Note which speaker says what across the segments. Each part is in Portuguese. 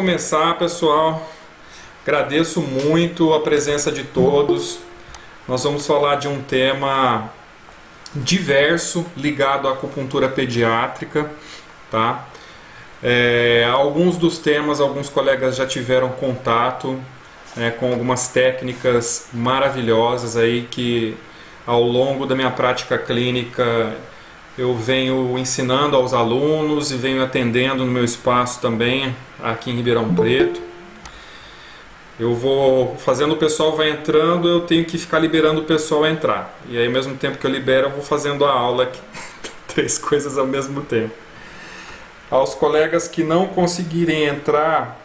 Speaker 1: começar, pessoal, agradeço muito a presença de todos. Nós vamos falar de um tema diverso ligado à acupuntura pediátrica, tá? Alguns dos temas, alguns colegas já tiveram contato com algumas técnicas maravilhosas aí que ao longo da minha prática clínica eu venho ensinando aos alunos e venho atendendo no meu espaço também aqui em Ribeirão Preto. Eu vou fazendo, o pessoal vai entrando, eu tenho que ficar liberando o pessoal a entrar. E aí ao mesmo tempo que eu libero, eu vou fazendo a aula aqui. 3 coisas ao mesmo tempo. Aos colegas que não conseguirem entrar,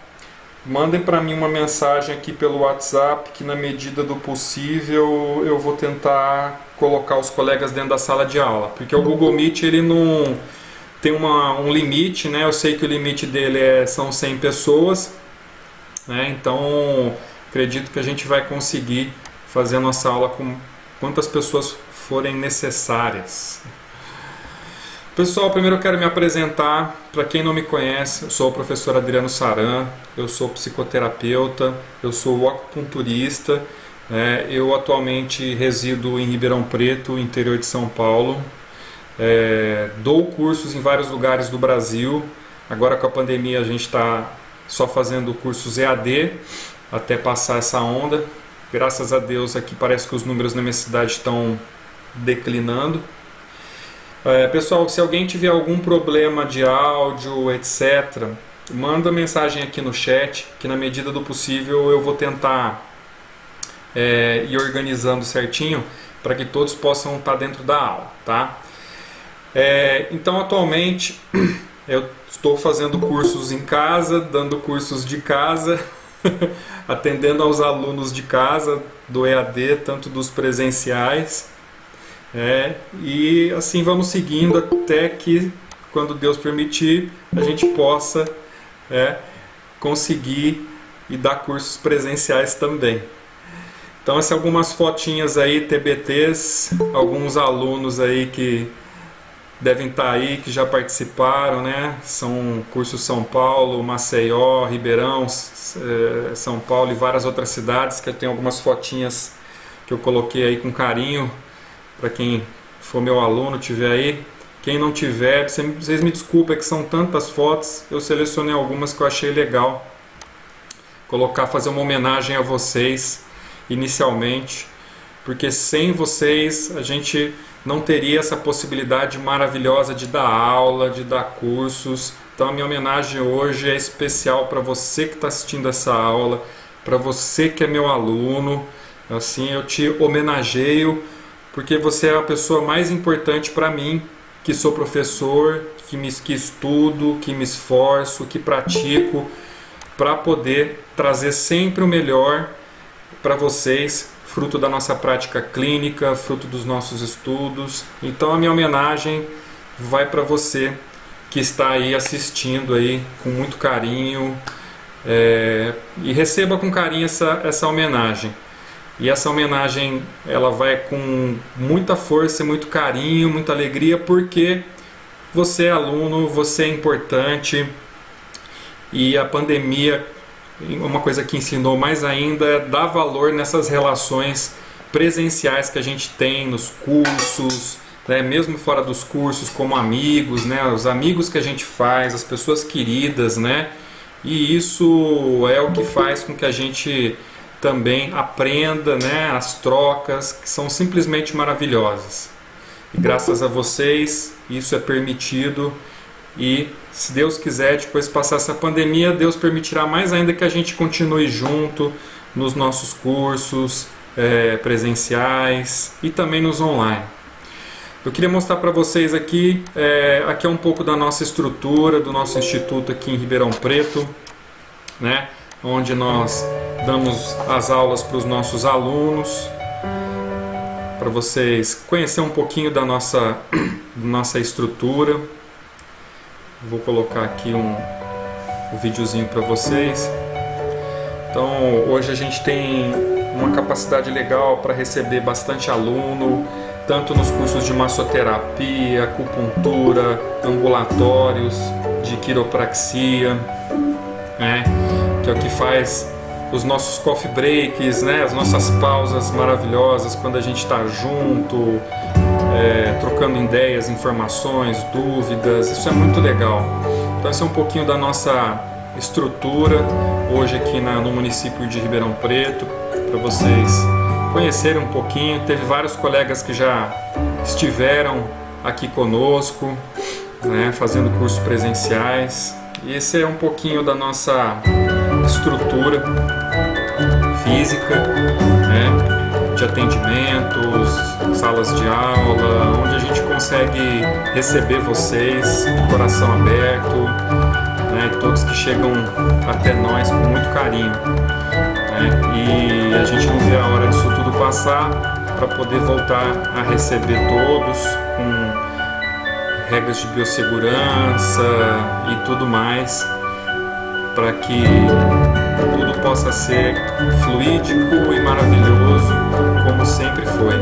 Speaker 1: mandem para mim uma mensagem aqui pelo WhatsApp, que na medida do possível eu vou tentar colocar os colegas dentro da sala de aula, porque o Google Meet ele não tem um limite, né? Eu sei que o limite dele são 100 pessoas, né? Então acredito que a gente vai conseguir fazer a nossa aula com quantas pessoas forem necessárias. Pessoal, primeiro eu quero me apresentar. Para quem não me conhece, eu sou o professor Adriano Saran, eu sou psicoterapeuta, eu sou acupunturista, eu atualmente resido em Ribeirão Preto, interior de São Paulo, dou cursos em vários lugares do Brasil. Agora com a pandemia a gente está só fazendo cursos EAD até passar essa onda. Graças a Deus aqui parece que os números na minha cidade estão declinando. Pessoal, se alguém tiver algum problema de áudio, etc., manda mensagem aqui no chat, que na medida do possível eu vou tentar ir organizando certinho para que todos possam estar dentro da aula, tá? Então atualmente eu estou fazendo cursos em casa, dando cursos de casa, atendendo aos alunos de casa, do EAD, tanto dos presenciais. E assim vamos seguindo até que, quando Deus permitir, a gente possa conseguir e dar cursos presenciais também. Então essas algumas fotinhas aí, TBTs, alguns alunos aí que devem estar aí, que já participaram, né? São cursos São Paulo, Maceió, Ribeirão, São Paulo e várias outras cidades, que eu tenho algumas fotinhas que eu coloquei aí com carinho. Para quem for meu aluno, tiver aí. Quem não tiver, vocês me desculpem, que são tantas fotos. Eu selecionei algumas que eu achei legal fazer uma homenagem a vocês inicialmente, porque sem vocês a gente não teria essa possibilidade maravilhosa de dar aula, de dar cursos. Então a minha homenagem hoje é especial para você que está assistindo essa aula, para você que é meu aluno. Assim eu te homenageio, porque você é a pessoa mais importante para mim, que sou professor, que estudo, que me esforço, que pratico, para poder trazer sempre o melhor para vocês, fruto da nossa prática clínica, fruto dos nossos estudos. Então a minha homenagem vai para você que está aí assistindo aí com muito carinho, e receba com carinho essa homenagem. E essa homenagem ela vai com muita força, muito carinho, muita alegria, porque você é aluno, você é importante. E a pandemia, uma coisa que ensinou mais ainda é dar valor nessas relações presenciais que a gente tem nos cursos, né? Mesmo fora dos cursos, como amigos, né? Os amigos que a gente faz, as pessoas queridas, né? E isso é o que faz com que a gente também aprenda, né, as trocas, que são simplesmente maravilhosas. E graças a vocês isso é permitido, e se Deus quiser, depois de passar essa pandemia, Deus permitirá mais ainda que a gente continue junto nos nossos cursos presenciais e também nos online. Eu queria mostrar para vocês aqui é um pouco da nossa estrutura, do nosso instituto aqui em Ribeirão Preto, né, onde nós damos as aulas para os nossos alunos, para vocês conhecerem um pouquinho da nossa estrutura. Vou colocar aqui um videozinho para vocês. Então hoje a gente tem uma capacidade legal para receber bastante aluno, tanto nos cursos de massoterapia, acupuntura, ambulatórios, de quiropraxia, né? que é o que faz os nossos coffee breaks, né? As nossas pausas maravilhosas quando a gente está junto, trocando ideias, informações, dúvidas. Isso é muito legal. Então esse é um pouquinho da nossa estrutura hoje aqui no município de Ribeirão Preto, para vocês conhecerem um pouquinho. Teve vários colegas que já estiveram aqui conosco, né, fazendo cursos presenciais. E esse é um pouquinho da nossa estrutura física, né, de atendimentos, salas de aula, onde a gente consegue receber vocês de coração aberto, né, todos que chegam até nós com muito carinho, né, e a gente não vê a hora disso tudo passar para poder voltar a receber todos com regras de biossegurança e tudo mais, para que tudo possa ser fluídico e maravilhoso, como sempre foi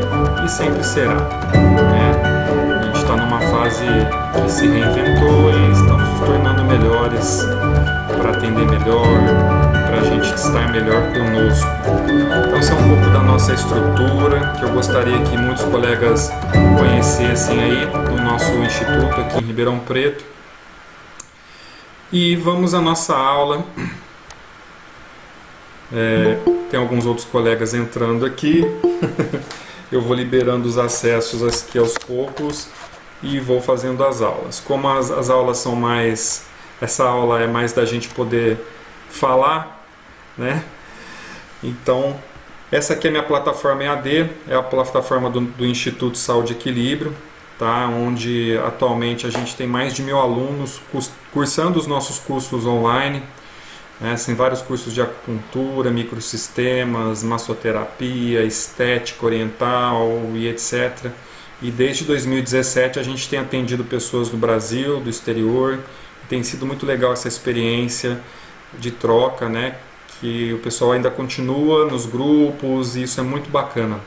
Speaker 1: e sempre será, né? A gente está numa fase que se reinventou e estamos nos tornando melhores para atender melhor, para a gente estar melhor conosco. Então, esse é um pouco da nossa estrutura, que eu gostaria que muitos colegas conhecessem aí do nosso instituto aqui em Ribeirão Preto. E vamos à nossa aula. Tem alguns outros colegas entrando aqui. Eu vou liberando os acessos aqui aos poucos e vou fazendo as aulas. Como as aulas são mais... Essa aula é mais da gente poder falar, né? Então, essa aqui é a minha plataforma EAD, é a plataforma do Instituto Saúde e Equilíbrio, tá? Onde atualmente a gente tem mais de 1000 alunos cursando os nossos cursos online, né? Tem vários cursos de acupuntura, microsistemas, massoterapia, estética oriental e etc. E desde 2017 a gente tem atendido pessoas do Brasil, do exterior. Tem sido muito legal essa experiência de troca, né? Que o pessoal ainda continua nos grupos e isso é muito bacana.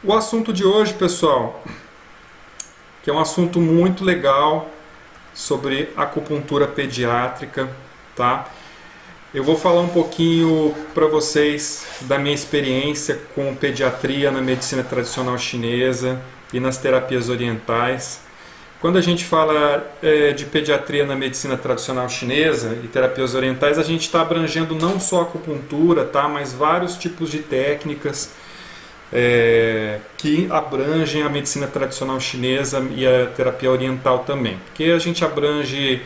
Speaker 1: O assunto de hoje, pessoal, que é um assunto muito legal sobre acupuntura pediátrica, tá? Eu vou falar um pouquinho para vocês da minha experiência com pediatria na medicina tradicional chinesa e nas terapias orientais. Quando a gente fala de pediatria na medicina tradicional chinesa e terapias orientais, a gente está abrangendo não só a acupuntura, tá, mas vários tipos de técnicas que abrangem a medicina tradicional chinesa e a terapia oriental também. Porque a gente abrange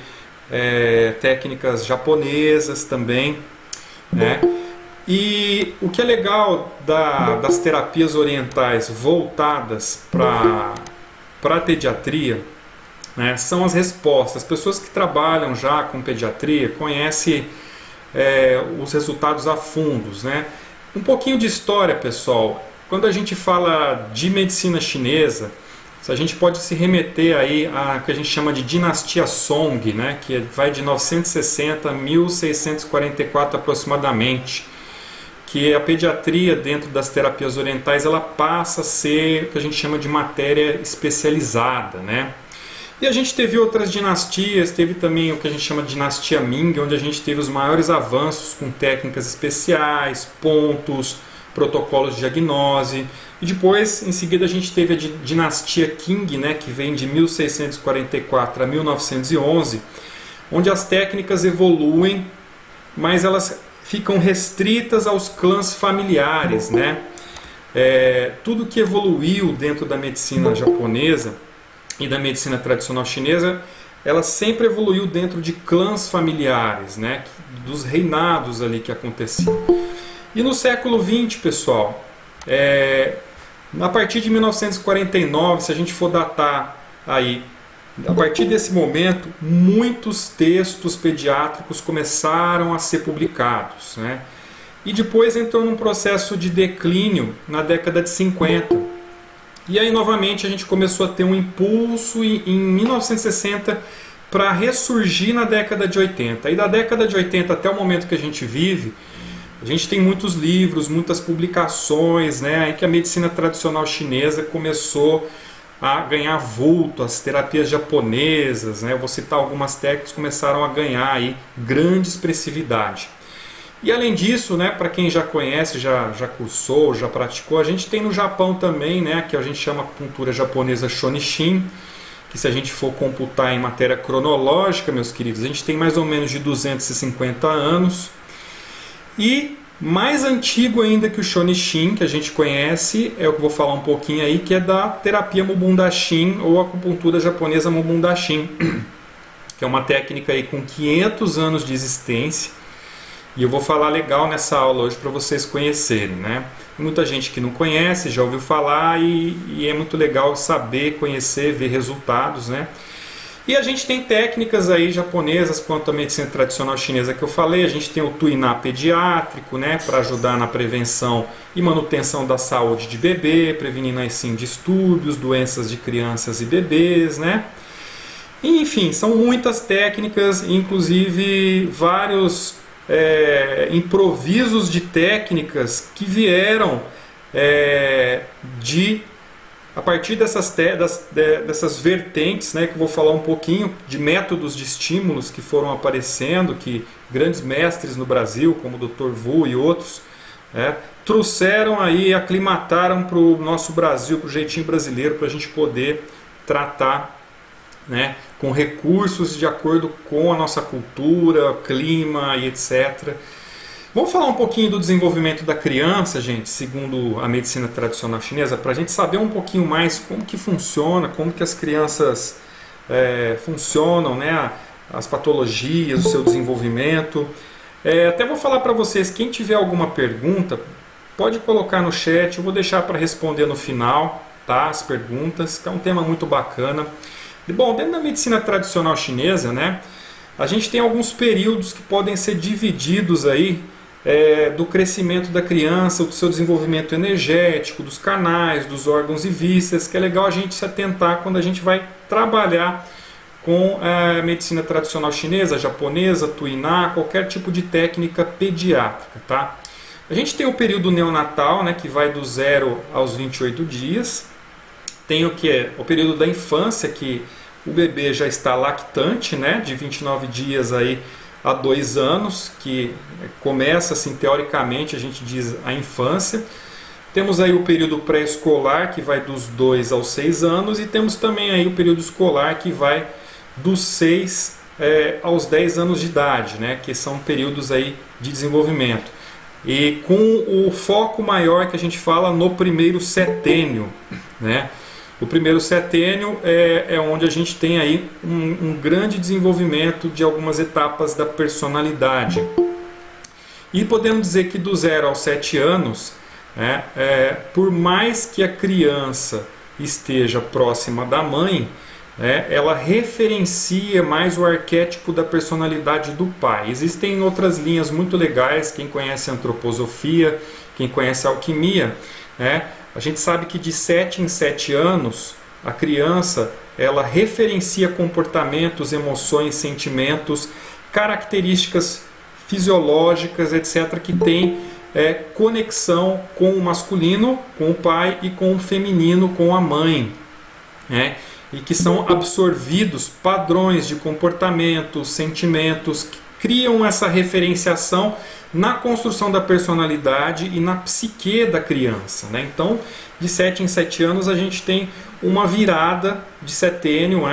Speaker 1: técnicas japonesas também, né? E o que é legal das terapias orientais voltadas para a pediatria, né, são as respostas. As pessoas que trabalham já com pediatria conhecem os resultados a fundos, né? Um pouquinho de história, pessoal. Quando a gente fala de medicina chinesa, a gente pode se remeter aí a que a gente chama de dinastia Song, né, que vai de 960 a 1644 aproximadamente, que a pediatria dentro das terapias orientais ela passa a ser o que a gente chama de matéria especializada, né? E a gente teve outras dinastias, teve também o que a gente chama de dinastia Ming, onde a gente teve os maiores avanços com técnicas especiais, pontos, protocolos de diagnose. E depois, em seguida, a gente teve a dinastia Qing, né, que vem de 1644 a 1911, onde as técnicas evoluem, mas elas ficam restritas aos clãs familiares, né? Tudo que evoluiu dentro da medicina japonesa e da medicina tradicional chinesa, ela sempre evoluiu dentro de clãs familiares, né? Dos reinados ali que aconteciam. E no século XX, pessoal, a partir de 1949, se a gente for datar aí, a partir desse momento, muitos textos pediátricos começaram a ser publicados, né? E depois entrou num processo de declínio na década de 50. E aí, novamente, a gente começou a ter um impulso em 1960 para ressurgir na década de 80. E da década de 80 até o momento que a gente vive, a gente tem muitos livros, muitas publicações, né? Aí que a medicina tradicional chinesa começou a ganhar vulto, as terapias japonesas, né? Eu vou citar algumas técnicas que começaram a ganhar aí grande expressividade. E além disso, né, para quem já conhece, já cursou, já praticou, a gente tem no Japão também, né, que a gente chama acupuntura japonesa Shonishin, que se a gente for computar em matéria cronológica, meus queridos, a gente tem mais ou menos de 250 anos. E mais antigo ainda que o Shonishin, que a gente conhece, é o que eu vou falar um pouquinho aí, que é da terapia Mubundashin ou acupuntura japonesa Mubundashin, que é uma técnica aí com 500 anos de existência. E eu vou falar legal nessa aula hoje para vocês conhecerem, né? Muita gente que não conhece, já ouviu falar e é muito legal saber, conhecer, ver resultados, né? E a gente tem técnicas aí japonesas quanto à medicina tradicional chinesa que eu falei. A gente tem o Tuiná pediátrico, né, para ajudar na prevenção e manutenção da saúde de bebê, prevenindo assim distúrbios, doenças de crianças e bebês, né? Enfim, são muitas técnicas, inclusive vários improvisos de técnicas que vieram a partir dessas vertentes, né, que eu vou falar um pouquinho de métodos de estímulos que foram aparecendo, que grandes mestres no Brasil, como o Dr. Wu e outros, trouxeram aí, aclimataram para o nosso Brasil, para o jeitinho brasileiro, para a gente poder tratar, né, com recursos de acordo com a nossa cultura, clima e etc. Vamos falar um pouquinho do desenvolvimento da criança, gente, segundo a medicina tradicional chinesa, para a gente saber um pouquinho mais como que funciona, como que as crianças funcionam, né, as patologias, o seu desenvolvimento. Até vou falar para vocês, quem tiver alguma pergunta, pode colocar no chat, eu vou deixar para responder no final, tá, as perguntas, que é um tema muito bacana. Bom, dentro da medicina tradicional chinesa, né, a gente tem alguns períodos que podem ser divididos aí do crescimento da criança, do seu desenvolvimento energético, dos canais, dos órgãos e vísceras, que é legal a gente se atentar quando a gente vai trabalhar com a medicina tradicional chinesa, japonesa, tuiná, qualquer tipo de técnica pediátrica, tá? A gente tem o período neonatal, né, que vai do 0 aos 28 dias. Tem o que é o período da infância, que o bebê já está lactante, né, de 29 dias aí a 2 anos, que começa assim, teoricamente, a gente diz a infância. Temos aí o período pré-escolar, que vai dos 2 aos 6 anos, e temos também aí o período escolar, que vai dos 6 aos 10 anos de idade, né, que são períodos aí de desenvolvimento. E com o foco maior que a gente fala no primeiro setênio, né? O primeiro setênio é onde a gente tem aí um grande desenvolvimento de algumas etapas da personalidade. E podemos dizer que do 0 aos 7 anos, por mais que a criança esteja próxima da mãe, ela referencia mais o arquétipo da personalidade do pai. Existem outras linhas muito legais, quem conhece a antroposofia, quem conhece a alquimia, a gente sabe que de 7 em 7 anos, a criança ela referencia comportamentos, emoções, sentimentos, características fisiológicas, etc., que tem conexão com o masculino, com o pai, e com o feminino, com a mãe, e que são absorvidos padrões de comportamentos, sentimentos, que criam essa referenciação na construção da personalidade e na psique da criança, né? Então, de 7 em 7 anos a gente tem uma virada de setênio,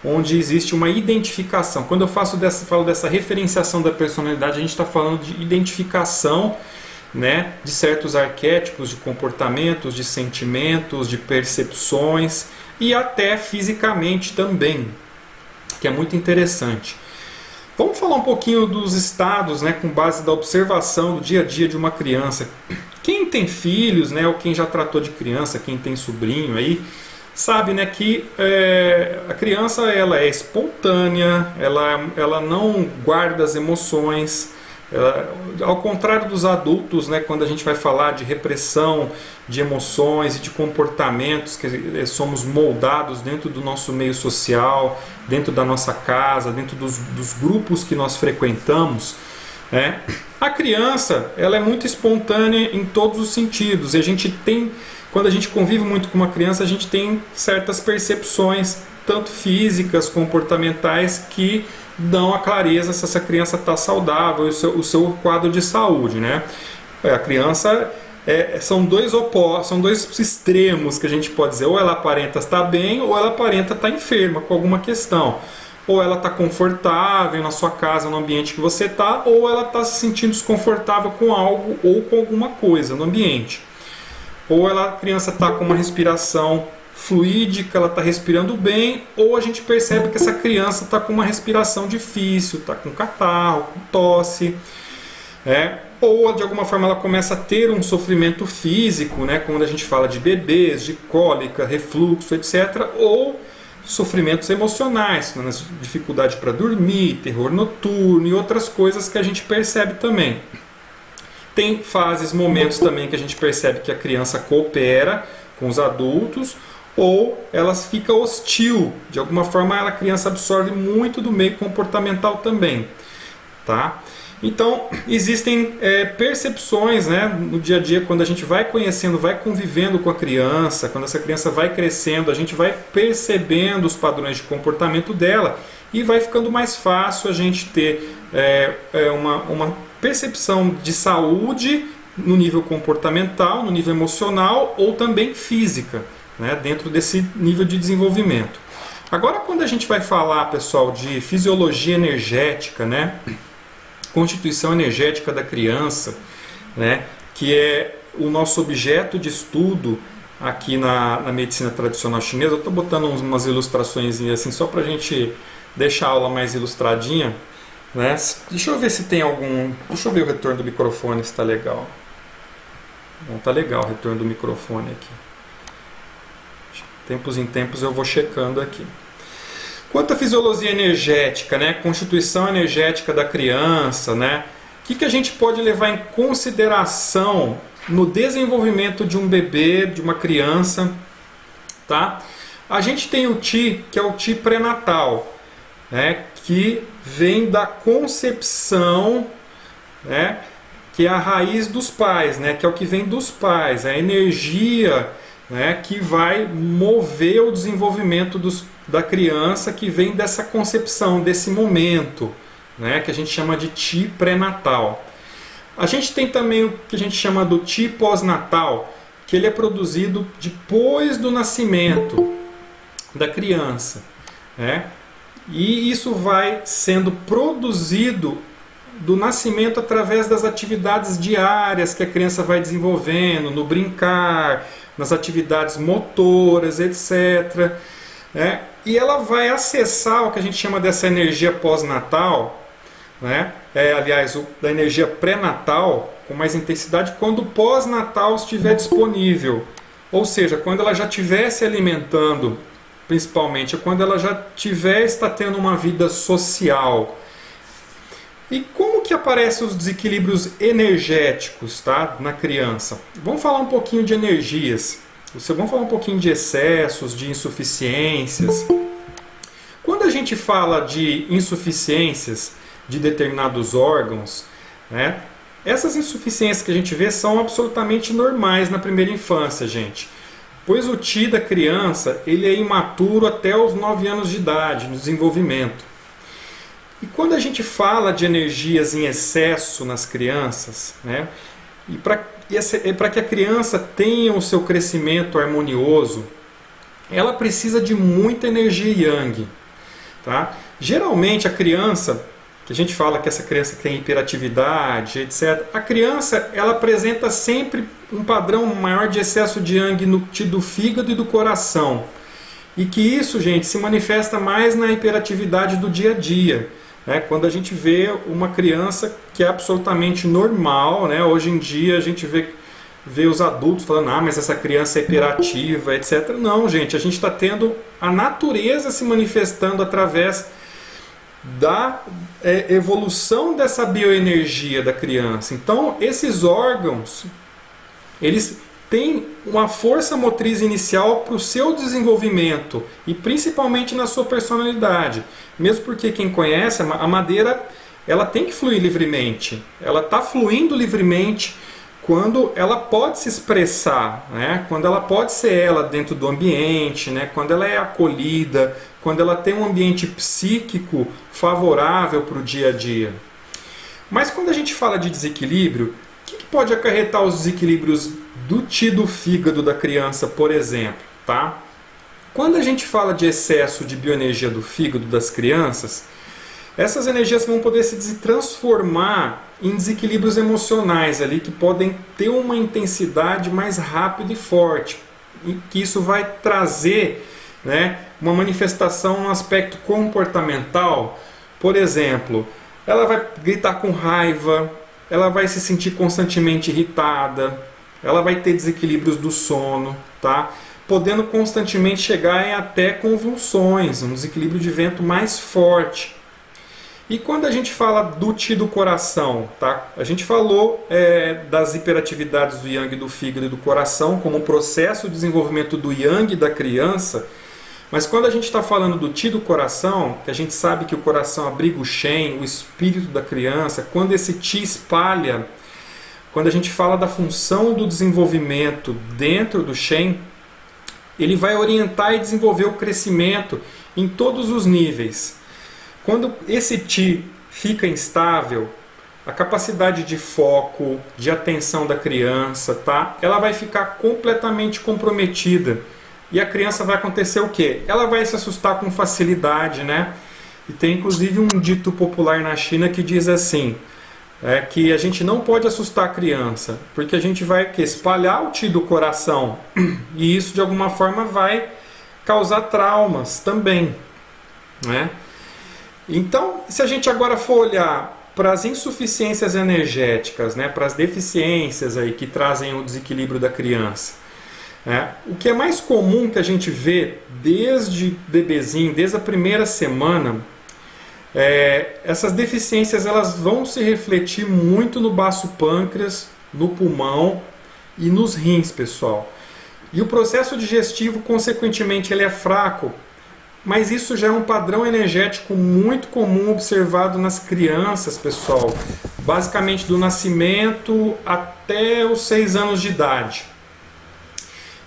Speaker 1: onde existe uma identificação. Quando eu falo dessa referenciação da personalidade, a gente está falando de identificação, né, de certos arquétipos de comportamentos, de sentimentos, de percepções e até fisicamente também, que é muito interessante. Vamos falar um pouquinho dos estados, né, com base da observação do dia a dia de uma criança. Quem tem filhos, né, ou quem já tratou de criança, quem tem sobrinho aí, sabe, né, que a criança ela é espontânea, ela não guarda as emoções. Ao contrário dos adultos, né, quando a gente vai falar de repressão de emoções e de comportamentos, que somos moldados dentro do nosso meio social, dentro da nossa casa, dentro dos grupos que nós frequentamos, né? A criança, ela é muito espontânea em todos os sentidos. E a gente tem, quando a gente convive muito com uma criança, a gente tem certas percepções, tanto físicas, comportamentais, que dão a clareza se essa criança está saudável, o seu quadro de saúde, né? A criança são dois opostos, são dois extremos que a gente pode dizer, ou ela aparenta estar bem, ou ela aparenta estar enferma com alguma questão. Ou ela está confortável na sua casa, no ambiente que você está, ou ela está se sentindo desconfortável com algo ou com alguma coisa no ambiente. Ou a criança está com uma respiração fluídica, ela está respirando bem, ou a gente percebe que essa criança está com uma respiração difícil, está com catarro, com tosse, ou de alguma forma ela começa a ter um sofrimento físico, né, quando a gente fala de bebês, de cólica, refluxo, etc., ou sofrimentos emocionais, né, dificuldade para dormir, terror noturno e outras coisas que a gente percebe também. Tem fases, momentos também que a gente percebe que a criança coopera com os adultos, ou ela fica hostil, de alguma forma a criança absorve muito do meio comportamental também, tá? Então existem percepções, né, no dia a dia, quando a gente vai conhecendo, vai convivendo com a criança, quando essa criança vai crescendo, a gente vai percebendo os padrões de comportamento dela e vai ficando mais fácil a gente ter uma percepção de saúde no nível comportamental, no nível emocional ou também física, né, dentro desse nível de desenvolvimento. Agora, quando a gente vai falar, pessoal, de fisiologia energética, né, constituição energética da criança, né, que é o nosso objeto de estudo aqui na medicina tradicional chinesa. Eu estou botando umas ilustrações assim só para a gente deixar a aula mais ilustradinha, né? Deixa eu ver se tem algum. Deixa eu ver o retorno do microfone, se está legal. Não está legal o retorno do microfone aqui. Tempos em tempos eu vou checando aqui. Quanto à fisiologia energética, né, constituição energética da criança, né, o que a gente pode levar em consideração no desenvolvimento de um bebê, de uma criança, tá? A gente tem o Qi, que é o Qi pré-natal, né, que vem da concepção, né, que é a raiz dos pais, né, que é o que vem dos pais, a energia, né, que vai mover o desenvolvimento da criança, que vem dessa concepção, desse momento, né, que a gente chama de Qi pré-natal. A gente tem também o que a gente chama do Qi pós-natal, que ele é produzido depois do nascimento da criança, né? E isso vai sendo produzido do nascimento através das atividades diárias que a criança vai desenvolvendo, no brincar, nas atividades motoras, etc. né? E ela vai acessar o que a gente chama dessa energia pós-natal, né? Aliás, da energia pré-natal com mais intensidade quando o pós-natal estiver disponível. Ou seja, quando ela já estiver se alimentando, principalmente, quando ela já está tendo uma vida social. E como que aparecem os desequilíbrios energéticos, tá, na criança? Vamos falar um pouquinho de energias. Vamos falar um pouquinho de excessos, de insuficiências. Quando a gente fala de insuficiências de determinados órgãos, né, essas insuficiências que a gente vê são absolutamente normais na primeira infância, gente. Pois o Qi da criança ele é imaturo até os 9 anos de idade, no desenvolvimento. E quando a gente fala de energias em excesso nas crianças, né, e para que a criança tenha o seu crescimento harmonioso, ela precisa de muita energia yang. Tá? Geralmente a criança, que a gente fala que essa criança tem hiperatividade, etc. A criança ela apresenta sempre um padrão maior de excesso de yang no do fígado e do coração. E que isso, gente, se manifesta mais na hiperatividade do dia a dia. Né? Quando a gente vê uma criança que é absolutamente normal, né? Hoje em dia a gente vê os adultos falando, mas essa criança é hiperativa, etc. Não, gente, a gente está tendo a natureza se manifestando através da evolução dessa bioenergia da criança. Então, esses órgãos, eles têm uma força motriz inicial para o seu desenvolvimento e principalmente na sua personalidade. Mesmo porque quem conhece, a madeira ela tem que fluir livremente. Ela está fluindo livremente quando ela pode se expressar, né? Quando ela pode ser ela dentro do ambiente, né? Quando ela é acolhida, quando ela tem um ambiente psíquico favorável para o dia a dia. Mas quando a gente fala de desequilíbrio, o que pode acarretar os desequilíbrios do Qi do fígado da criança, por exemplo? Tá? Quando a gente fala de excesso de bioenergia do fígado das crianças, essas energias vão poder se transformar em desequilíbrios emocionais ali, que podem ter uma intensidade mais rápida e forte. E que isso vai trazer, né, uma manifestação no aspecto comportamental. Por exemplo, ela vai gritar com raiva, ela vai se sentir constantemente irritada, ela vai ter desequilíbrios do sono, tá? Podendo constantemente chegar em até convulsões, um desequilíbrio de vento mais forte. E quando a gente fala do Qi do coração, tá? A gente falou das hiperatividades do Yang, do fígado e do coração como processo de desenvolvimento do Yang da criança, mas quando a gente está falando do Qi do coração, que a gente sabe que o coração abriga o Shen, o espírito da criança, quando esse Qi espalha, quando a gente fala da função do desenvolvimento dentro do Shen, ele vai orientar e desenvolver o crescimento em todos os níveis. Quando esse Qi fica instável, a capacidade de foco, de atenção da criança, tá? Ela vai ficar completamente comprometida. E a criança vai acontecer o quê? Ela vai se assustar com facilidade, né? E tem inclusive um dito popular na China que diz assim, que a gente não pode assustar a criança, porque a gente vai espalhar o Qi do coração. E isso de alguma forma vai causar traumas também, né? Então, se a gente agora for olhar para as insuficiências energéticas, né, para as deficiências aí que trazem o desequilíbrio da criança, o que é mais comum que a gente vê desde bebezinho, desde a primeira semana, essas deficiências elas vão se refletir muito no baço pâncreas, no pulmão e nos rins, pessoal. E o processo digestivo, consequentemente, ele é fraco. Mas isso já é um padrão energético muito comum observado nas crianças, pessoal. Basicamente do nascimento até os 6 anos de idade.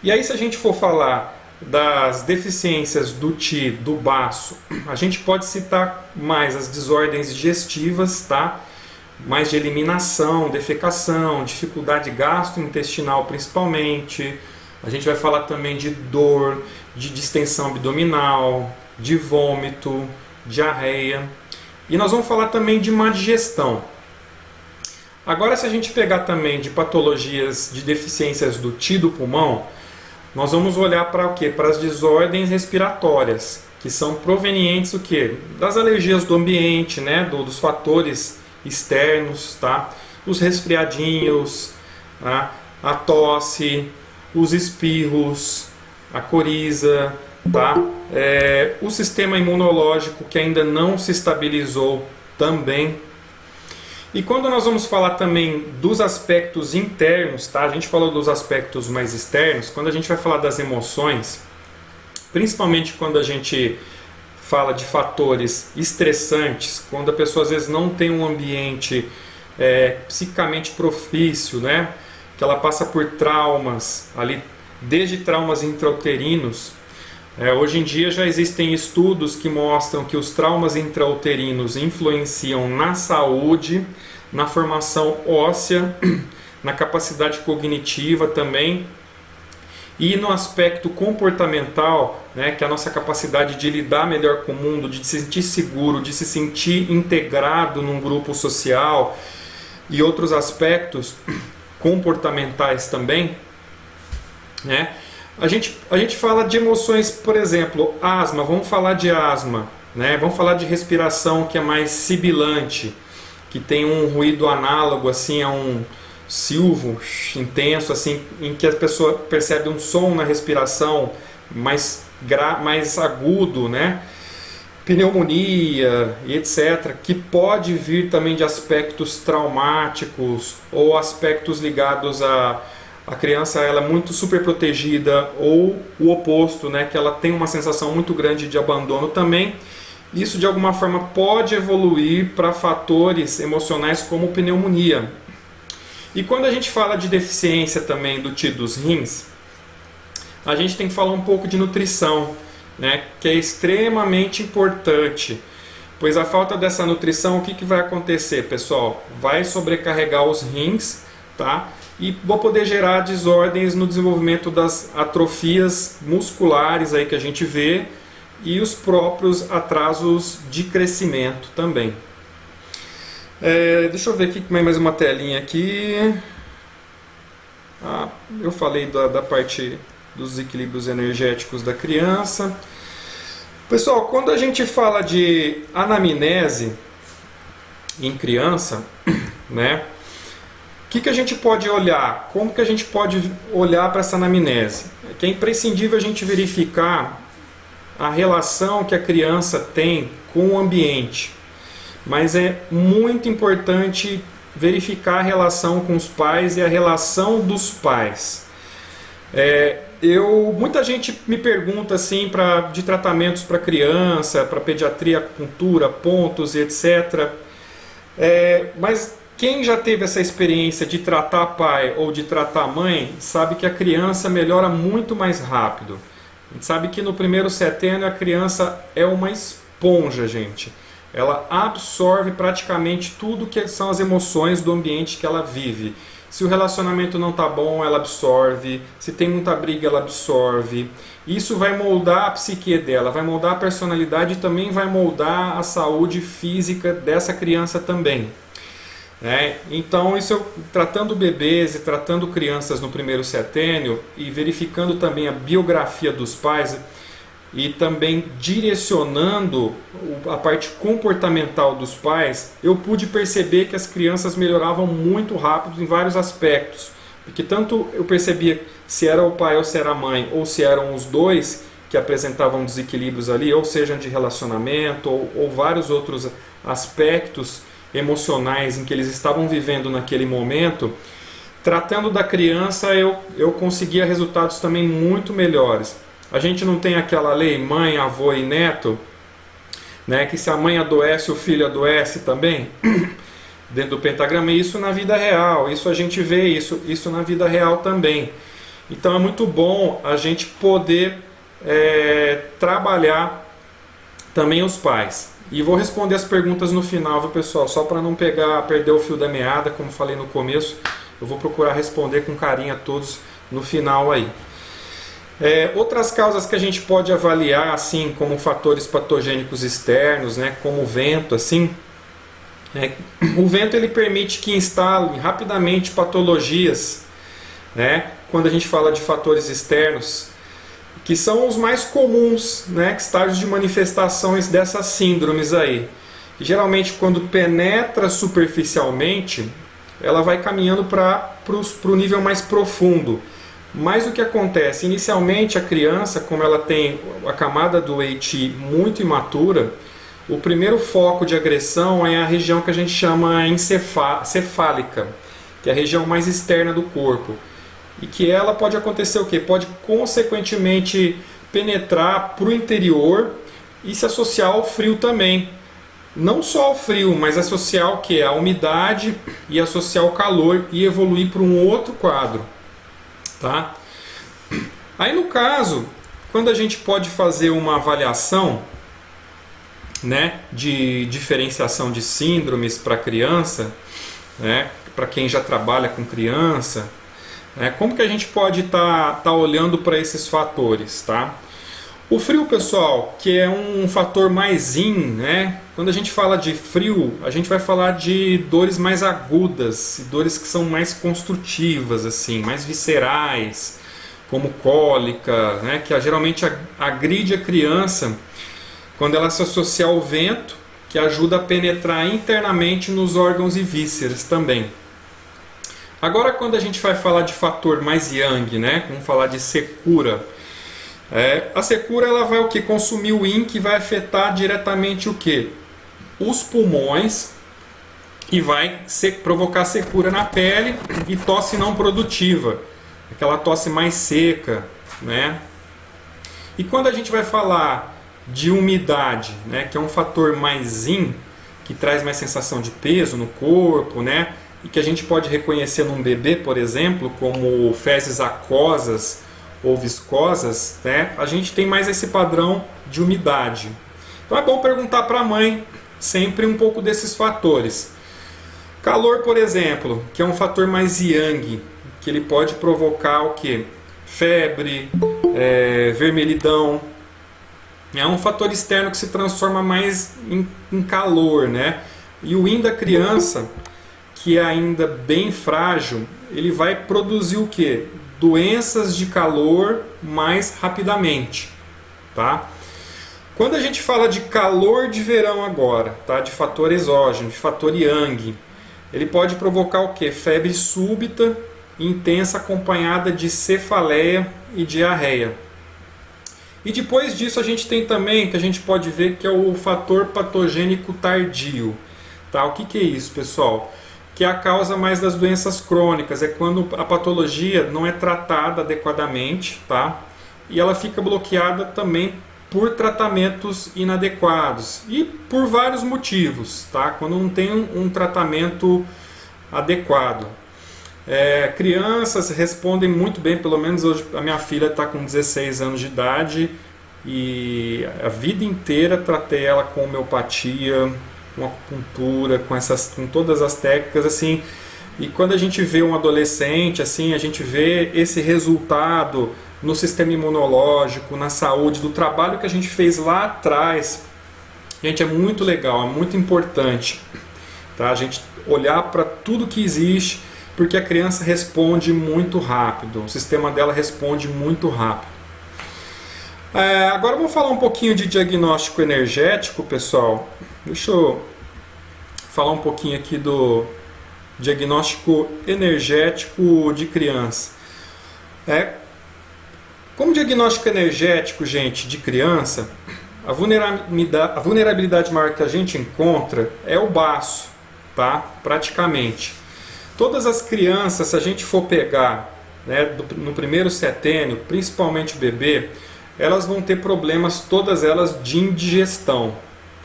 Speaker 1: E aí, se a gente for falar das deficiências do Qi, do baço, a gente pode citar mais as desordens digestivas, tá? Mais de eliminação, defecação, dificuldade gastrointestinal principalmente. A gente vai falar também de dor, de distensão abdominal, de vômito, diarreia. E nós vamos falar também de má digestão. Agora, se a gente pegar também de patologias de deficiências do Qi do pulmão, nós vamos olhar para o quê? Para as desordens respiratórias, que são provenientes do quê? Das alergias do ambiente, né? Dos fatores externos, tá? Os resfriadinhos, tá? A tosse, os espirros, a coriza, tá? O sistema imunológico que ainda não se estabilizou também. E quando nós vamos falar também dos aspectos internos, tá? A gente falou dos aspectos mais externos, quando a gente vai falar das emoções, principalmente quando a gente fala de fatores estressantes, quando a pessoa às vezes não tem um ambiente psicamente propício, né? Que ela passa por traumas, ali, desde traumas intrauterinos. Hoje em dia já existem estudos que mostram que os traumas intrauterinos influenciam na saúde, na formação óssea, na capacidade cognitiva também, e no aspecto comportamental, né, que é a nossa capacidade de lidar melhor com o mundo, de se sentir seguro, de se sentir integrado num grupo social e outros aspectos comportamentais também, né? A gente fala de emoções, por exemplo, asma, vamos falar de asma, né? Vamos falar de respiração que é mais sibilante, que tem um ruído análogo assim, a um silvo intenso, assim, em que a pessoa percebe um som na respiração mais agudo, né? Pneumonia e etc., que pode vir também de aspectos traumáticos ou aspectos ligados a criança ela é muito super protegida, ou o oposto, né, que ela tem uma sensação muito grande de abandono também, isso de alguma forma pode evoluir para fatores emocionais como pneumonia. E quando a gente fala de deficiência também dos rins, a gente tem que falar um pouco de nutrição, né, que é extremamente importante, pois a falta dessa nutrição, o que vai acontecer, pessoal? Vai sobrecarregar os rins, tá? E vou poder gerar desordens no desenvolvimento das atrofias musculares aí que a gente vê e os próprios atrasos de crescimento também. Deixa eu ver aqui mais uma telinha aqui. Eu falei da parte dos desequilíbrios energéticos da criança. Pessoal, quando a gente fala de anamnese em criança, né? O que a gente pode olhar? Como que a gente pode olhar para essa anamnese? É imprescindível a gente verificar a relação que a criança tem com o ambiente. Mas é muito importante verificar a relação com os pais e a relação dos pais. Muita gente me pergunta assim de tratamentos para criança, para pediatria, acupuntura, pontos e etc. Mas quem já teve essa experiência de tratar pai ou de tratar mãe sabe que a criança melhora muito mais rápido. A gente sabe que no primeiro setênio a criança é uma esponja, gente. Ela absorve praticamente tudo que são as emoções do ambiente que ela vive. Se o relacionamento não está bom, ela absorve. Se tem muita briga, ela absorve. Isso vai moldar a psique dela, vai moldar a personalidade e também vai moldar a saúde física dessa criança também. Então, tratando bebês e tratando crianças no primeiro setênio e verificando também a biografia dos pais e também direcionando a parte comportamental dos pais, eu pude perceber que as crianças melhoravam muito rápido em vários aspectos. Porque tanto eu percebia se era o pai ou se era a mãe, ou se eram os dois que apresentavam desequilíbrios ali, ou seja de relacionamento, ou vários outros aspectos emocionais em que eles estavam vivendo naquele momento. Tratando da criança, eu conseguia resultados também muito melhores. A gente não tem aquela lei mãe, avô e neto, né, que se a mãe adoece, o filho adoece também, dentro do pentagrama, e isso na vida real, isso a gente vê isso na vida real também. Então é muito bom a gente poder trabalhar também os pais. E vou responder as perguntas no final, viu, pessoal? Só para não perder o fio da meada, como falei no começo, eu vou procurar responder com carinho a todos no final aí. Outras causas que a gente pode avaliar, assim, como fatores patogênicos externos, né, como o vento, assim, o vento ele permite que instalem rapidamente patologias, né, quando a gente fala de fatores externos, que são os mais comuns, né, estágios de manifestações dessas síndromes aí. E, geralmente, quando penetra superficialmente, ela vai caminhando para o nível mais profundo. Mas o que acontece? Inicialmente, a criança, como ela tem a camada do Eiti muito imatura, o primeiro foco de agressão é a região que a gente chama cefálica, que é a região mais externa do corpo. E que ela pode acontecer o quê? Pode, consequentemente, penetrar para o interior e se associar ao frio também. Não só ao frio, mas associar o quê? A umidade e associar o calor e evoluir para um outro quadro. Tá? Aí no caso, quando a gente pode fazer uma avaliação, né, de diferenciação de síndromes para criança, né, para quem já trabalha com criança, como que a gente pode estar olhando para esses fatores, tá? O frio, pessoal, que é um fator mais yin, né? Quando a gente fala de frio, a gente vai falar de dores mais agudas, dores que são mais construtivas, assim, mais viscerais, como cólica, né? Que geralmente agride a criança quando ela se associa ao vento, que ajuda a penetrar internamente nos órgãos e vísceras também. Agora, quando a gente vai falar de fator mais yang, né? Vamos falar de secura. A secura ela vai o que? Consumir o yin, que vai afetar diretamente o que? Os pulmões, e vai provocar secura na pele e tosse não produtiva, aquela tosse mais seca, né? E quando a gente vai falar de umidade, né, que é um fator mais yin, que traz mais sensação de peso no corpo, né, e que a gente pode reconhecer num bebê, por exemplo, como fezes aquosas ou viscosas, né, a gente tem mais esse padrão de umidade. Então é bom perguntar para a mãe sempre um pouco desses fatores. Calor, por exemplo, que é um fator mais yang, que ele pode provocar o quê? Febre, vermelhidão. É um fator externo que se transforma mais em calor, né? E o yin da criança, que é ainda bem frágil, ele vai produzir o quê? Doenças de calor mais rapidamente, tá? Quando a gente fala de calor de verão agora, tá? De fator exógeno, de fator yang, ele pode provocar o quê? Febre súbita e intensa acompanhada de cefaleia e diarreia. E depois disso a gente tem também, que a gente pode ver, que é o fator patogênico tardio. Tá? O que é isso, pessoal? Que é a causa mais das doenças crônicas, é quando a patologia não é tratada adequadamente, tá? E ela fica bloqueada também por tratamentos inadequados e por vários motivos, tá? Quando não tem um tratamento adequado. Crianças respondem muito bem, pelo menos hoje a minha filha está com 16 anos de idade e a vida inteira tratei ela com homeopatia, com acupuntura, com todas as técnicas assim. E quando a gente vê um adolescente assim, a gente vê esse resultado no sistema imunológico, na saúde, do trabalho que a gente fez lá atrás. Gente, é muito legal, é muito importante, tá? A gente olhar para tudo que existe, porque a criança responde muito rápido, o sistema dela responde muito rápido. Agora vamos falar um pouquinho de diagnóstico energético, pessoal. Deixa eu falar um pouquinho aqui do diagnóstico energético de criança. Como diagnóstico energético, gente, de criança, a vulnerabilidade maior que a gente encontra é o baço, tá? Praticamente. Todas as crianças, se a gente for pegar, né, no primeiro setênio, principalmente o bebê, elas vão ter problemas, todas elas, de indigestão.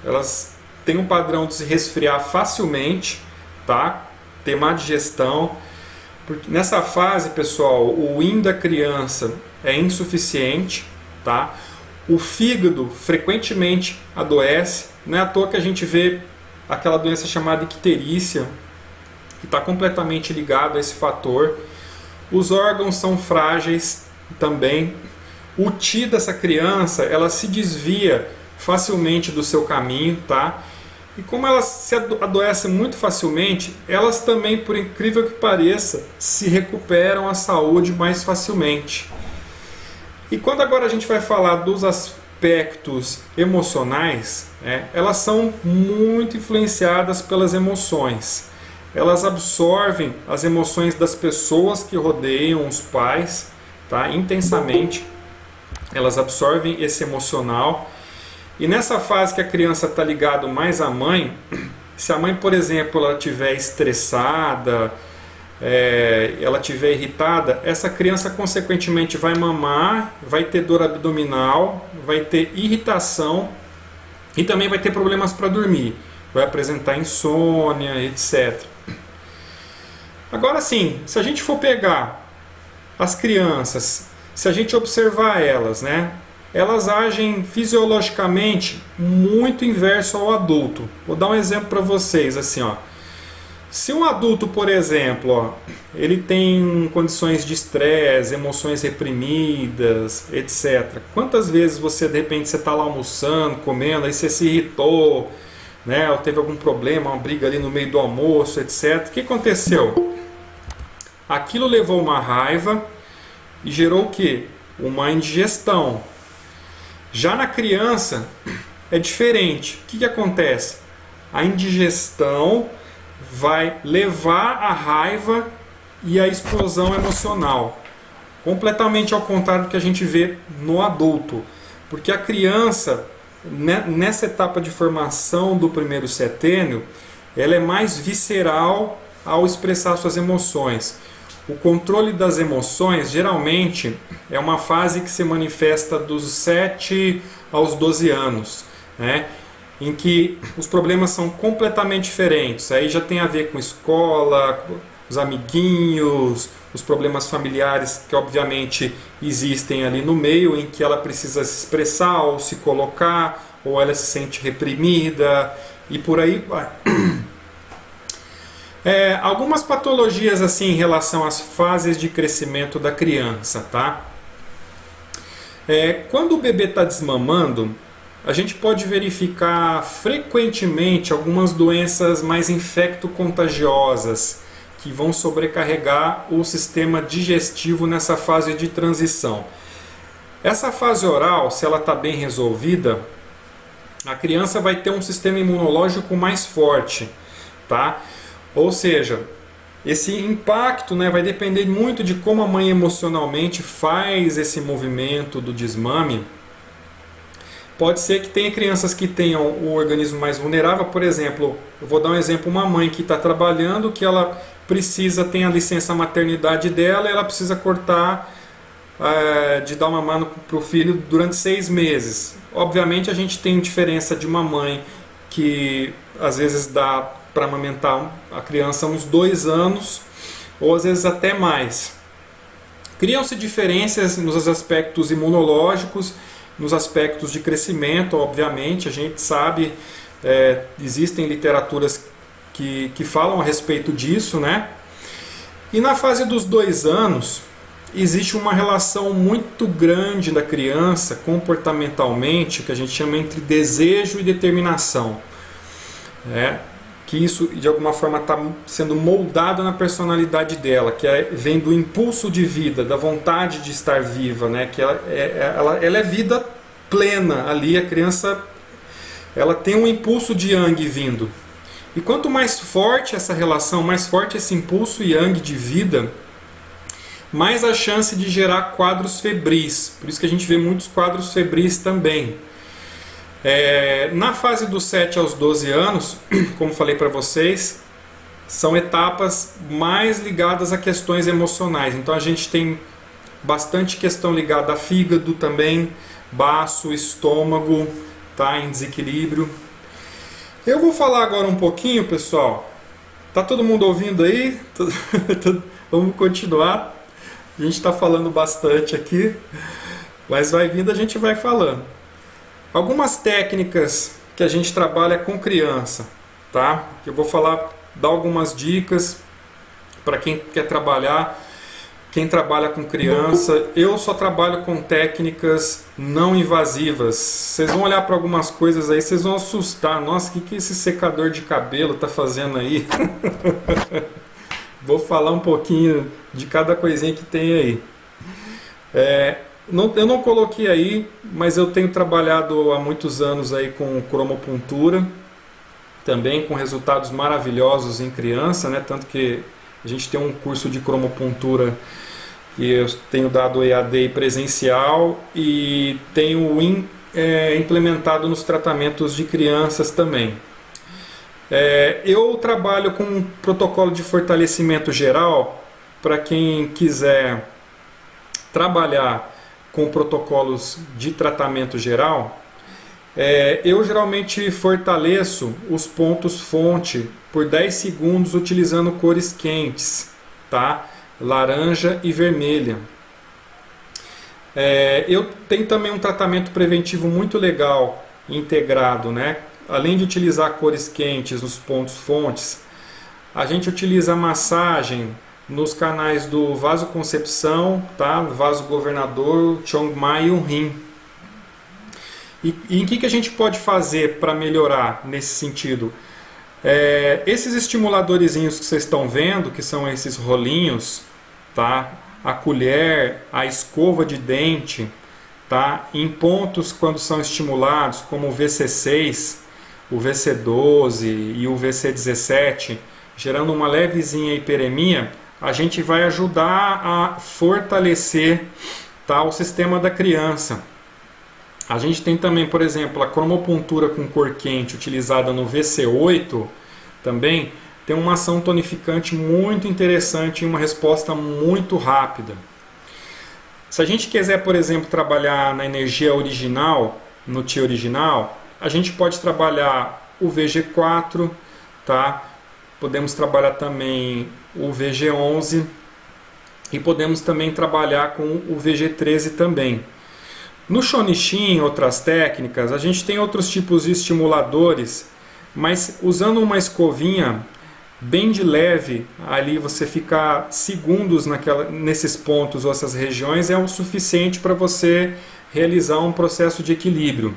Speaker 1: Elas têm um padrão de se resfriar facilmente, tá? Ter má digestão. Porque nessa fase, pessoal, o yin da criança é insuficiente, tá? O fígado frequentemente adoece. Não é à toa que a gente vê aquela doença chamada icterícia, que está completamente ligado a esse fator. Os órgãos são frágeis também. O ti dessa criança, ela se desvia facilmente do seu caminho, tá? E como elas se adoecem muito facilmente, elas também, por incrível que pareça, se recuperam a saúde mais facilmente. E quando agora a gente vai falar dos aspectos emocionais, elas são muito influenciadas pelas emoções. Elas absorvem as emoções das pessoas que rodeiam os pais, tá? Intensamente. Elas absorvem esse emocional. E nessa fase que a criança está ligada mais à mãe, se a mãe, por exemplo, ela estiver estressada, ela estiver irritada, essa criança consequentemente vai mamar, vai ter dor abdominal, vai ter irritação e também vai ter problemas para dormir, vai apresentar insônia, etc. Agora sim, se a gente for pegar as crianças, se a gente observar elas, né? Elas agem fisiologicamente muito inverso ao adulto. Vou dar um exemplo para vocês, assim, ó. Se um adulto, por exemplo, ó, ele tem condições de estresse, emoções reprimidas, etc. Quantas vezes você, de repente, você está lá almoçando, comendo, aí você se irritou, né? Ou teve algum problema, uma briga ali no meio do almoço, etc. O que aconteceu? Aquilo levou uma raiva e gerou o quê? Uma indigestão. Já na criança é diferente. O que acontece? A indigestão vai levar a raiva e a explosão emocional. Completamente ao contrário do que a gente vê no adulto. Porque a criança, nessa etapa de formação do primeiro setênio, ela é mais visceral ao expressar suas emoções. O controle das emoções, geralmente, é uma fase que se manifesta dos 7 aos 12 anos, né? Em que os problemas são completamente diferentes. Aí já tem a ver com escola, os amiguinhos, os problemas familiares que obviamente existem ali no meio, em que ela precisa se expressar ou se colocar, ou ela se sente reprimida e por aí vai. Algumas patologias assim em relação às fases de crescimento da criança, tá? Quando o bebê está desmamando, a gente pode verificar frequentemente algumas doenças mais infecto-contagiosas que vão sobrecarregar o sistema digestivo nessa fase de transição. Essa fase oral, se ela está bem resolvida, a criança vai ter um sistema imunológico mais forte, tá? Ou seja, esse impacto, né, vai depender muito de como a mãe emocionalmente faz esse movimento do desmame. Pode ser que tenha crianças que tenham o organismo mais vulnerável, por exemplo, eu vou dar um exemplo, uma mãe que está trabalhando, que ela tem a licença maternidade dela, e ela precisa cortar, de dar uma mão para o filho durante 6 meses. Obviamente a gente tem diferença de uma mãe que às vezes dá para amamentar a criança uns 2 anos, ou às vezes até mais. Criam-se diferenças nos aspectos imunológicos, nos aspectos de crescimento, obviamente, a gente sabe, existem literaturas que falam a respeito disso, né? E na fase dos 2 anos, existe uma relação muito grande da criança, comportamentalmente, que a gente chama entre desejo e determinação. Que isso, de alguma forma, está sendo moldado na personalidade dela, que vem do impulso de vida, da vontade de estar viva, né? Que ela é vida plena ali, a criança ela tem um impulso de yang vindo. E quanto mais forte essa relação, mais forte esse impulso yang de vida, mais a chance de gerar quadros febris. Por isso que a gente vê muitos quadros febris também. Na fase dos 7 aos 12 anos, como falei para vocês, são etapas mais ligadas a questões emocionais. Então a gente tem bastante questão ligada a fígado também, baço, estômago, tá em desequilíbrio. Eu vou falar agora um pouquinho, pessoal. Tá todo mundo ouvindo aí? Vamos continuar. A gente está falando bastante aqui, mas vai vindo, a gente vai falando. Algumas técnicas que a gente trabalha com criança, tá? Eu vou dar algumas dicas para quem quer trabalhar, quem trabalha com criança. Eu só trabalho com técnicas não invasivas. Vocês vão olhar para algumas coisas aí, vocês vão assustar. Nossa, o que esse secador de cabelo está fazendo aí? Vou falar um pouquinho de cada coisinha que tem aí. Eu não coloquei aí, mas eu tenho trabalhado há muitos anos aí com cromopuntura, também com resultados maravilhosos em criança, né? Tanto que a gente tem um curso de cromopuntura que eu tenho dado EAD e presencial, e tenho implementado nos tratamentos de crianças também. Eu trabalho com um protocolo de fortalecimento geral para quem quiser trabalhar com protocolos de tratamento geral. Eu geralmente fortaleço os pontos fonte por 10 segundos utilizando cores quentes, tá? Laranja e vermelha. Eu tenho também um tratamento preventivo muito legal, integrado, né? Além de utilizar cores quentes nos pontos fontes, a gente utiliza a massagem nos canais do vasoconcepção, tá? Vaso governador, Chongmai e o rim. E em que a gente pode fazer para melhorar nesse sentido? Esses estimuladorzinhos que vocês estão vendo, que são esses rolinhos, tá? A colher, a escova de dente, tá? Em pontos quando são estimulados, como o VC6, o VC12 e o VC17, gerando uma levezinha hiperemia, a gente vai ajudar a fortalecer, tá, o sistema da criança. A gente tem também, por exemplo, a cromopuntura com cor quente utilizada no VC8, também tem uma ação tonificante muito interessante e uma resposta muito rápida. Se a gente quiser, por exemplo, trabalhar na energia original, no Ti original, a gente pode trabalhar o VG4, tá? Podemos trabalhar também o VG11 e podemos também trabalhar com o VG13 também. No Shonishin, outras técnicas, a gente tem outros tipos de estimuladores, mas usando uma escovinha bem de leve, ali você ficar segundos nesses pontos ou essas regiões é o suficiente para você realizar um processo de equilíbrio.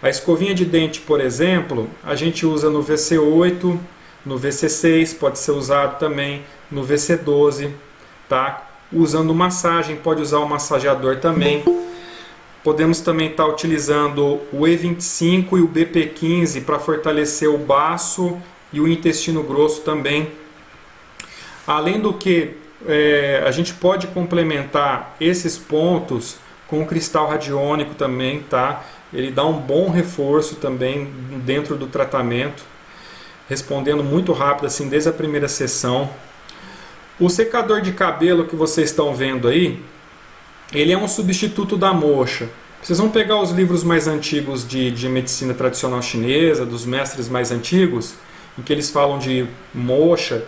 Speaker 1: A escovinha de dente, por exemplo, a gente usa no VC8, no VC6, pode ser usado também no VC12, tá? Usando massagem, pode usar o massageador também. Podemos também estar utilizando o E25 e o BP15 para fortalecer o baço e o intestino grosso também. Além do que, a gente pode complementar esses pontos com o cristal radiônico também, tá? Ele dá um bom reforço também dentro do tratamento, respondendo muito rápido, assim, desde a primeira sessão. O secador de cabelo que vocês estão vendo aí, ele é um substituto da moxa. Vocês vão pegar os livros mais antigos de medicina tradicional chinesa, dos mestres mais antigos, em que eles falam de moxa.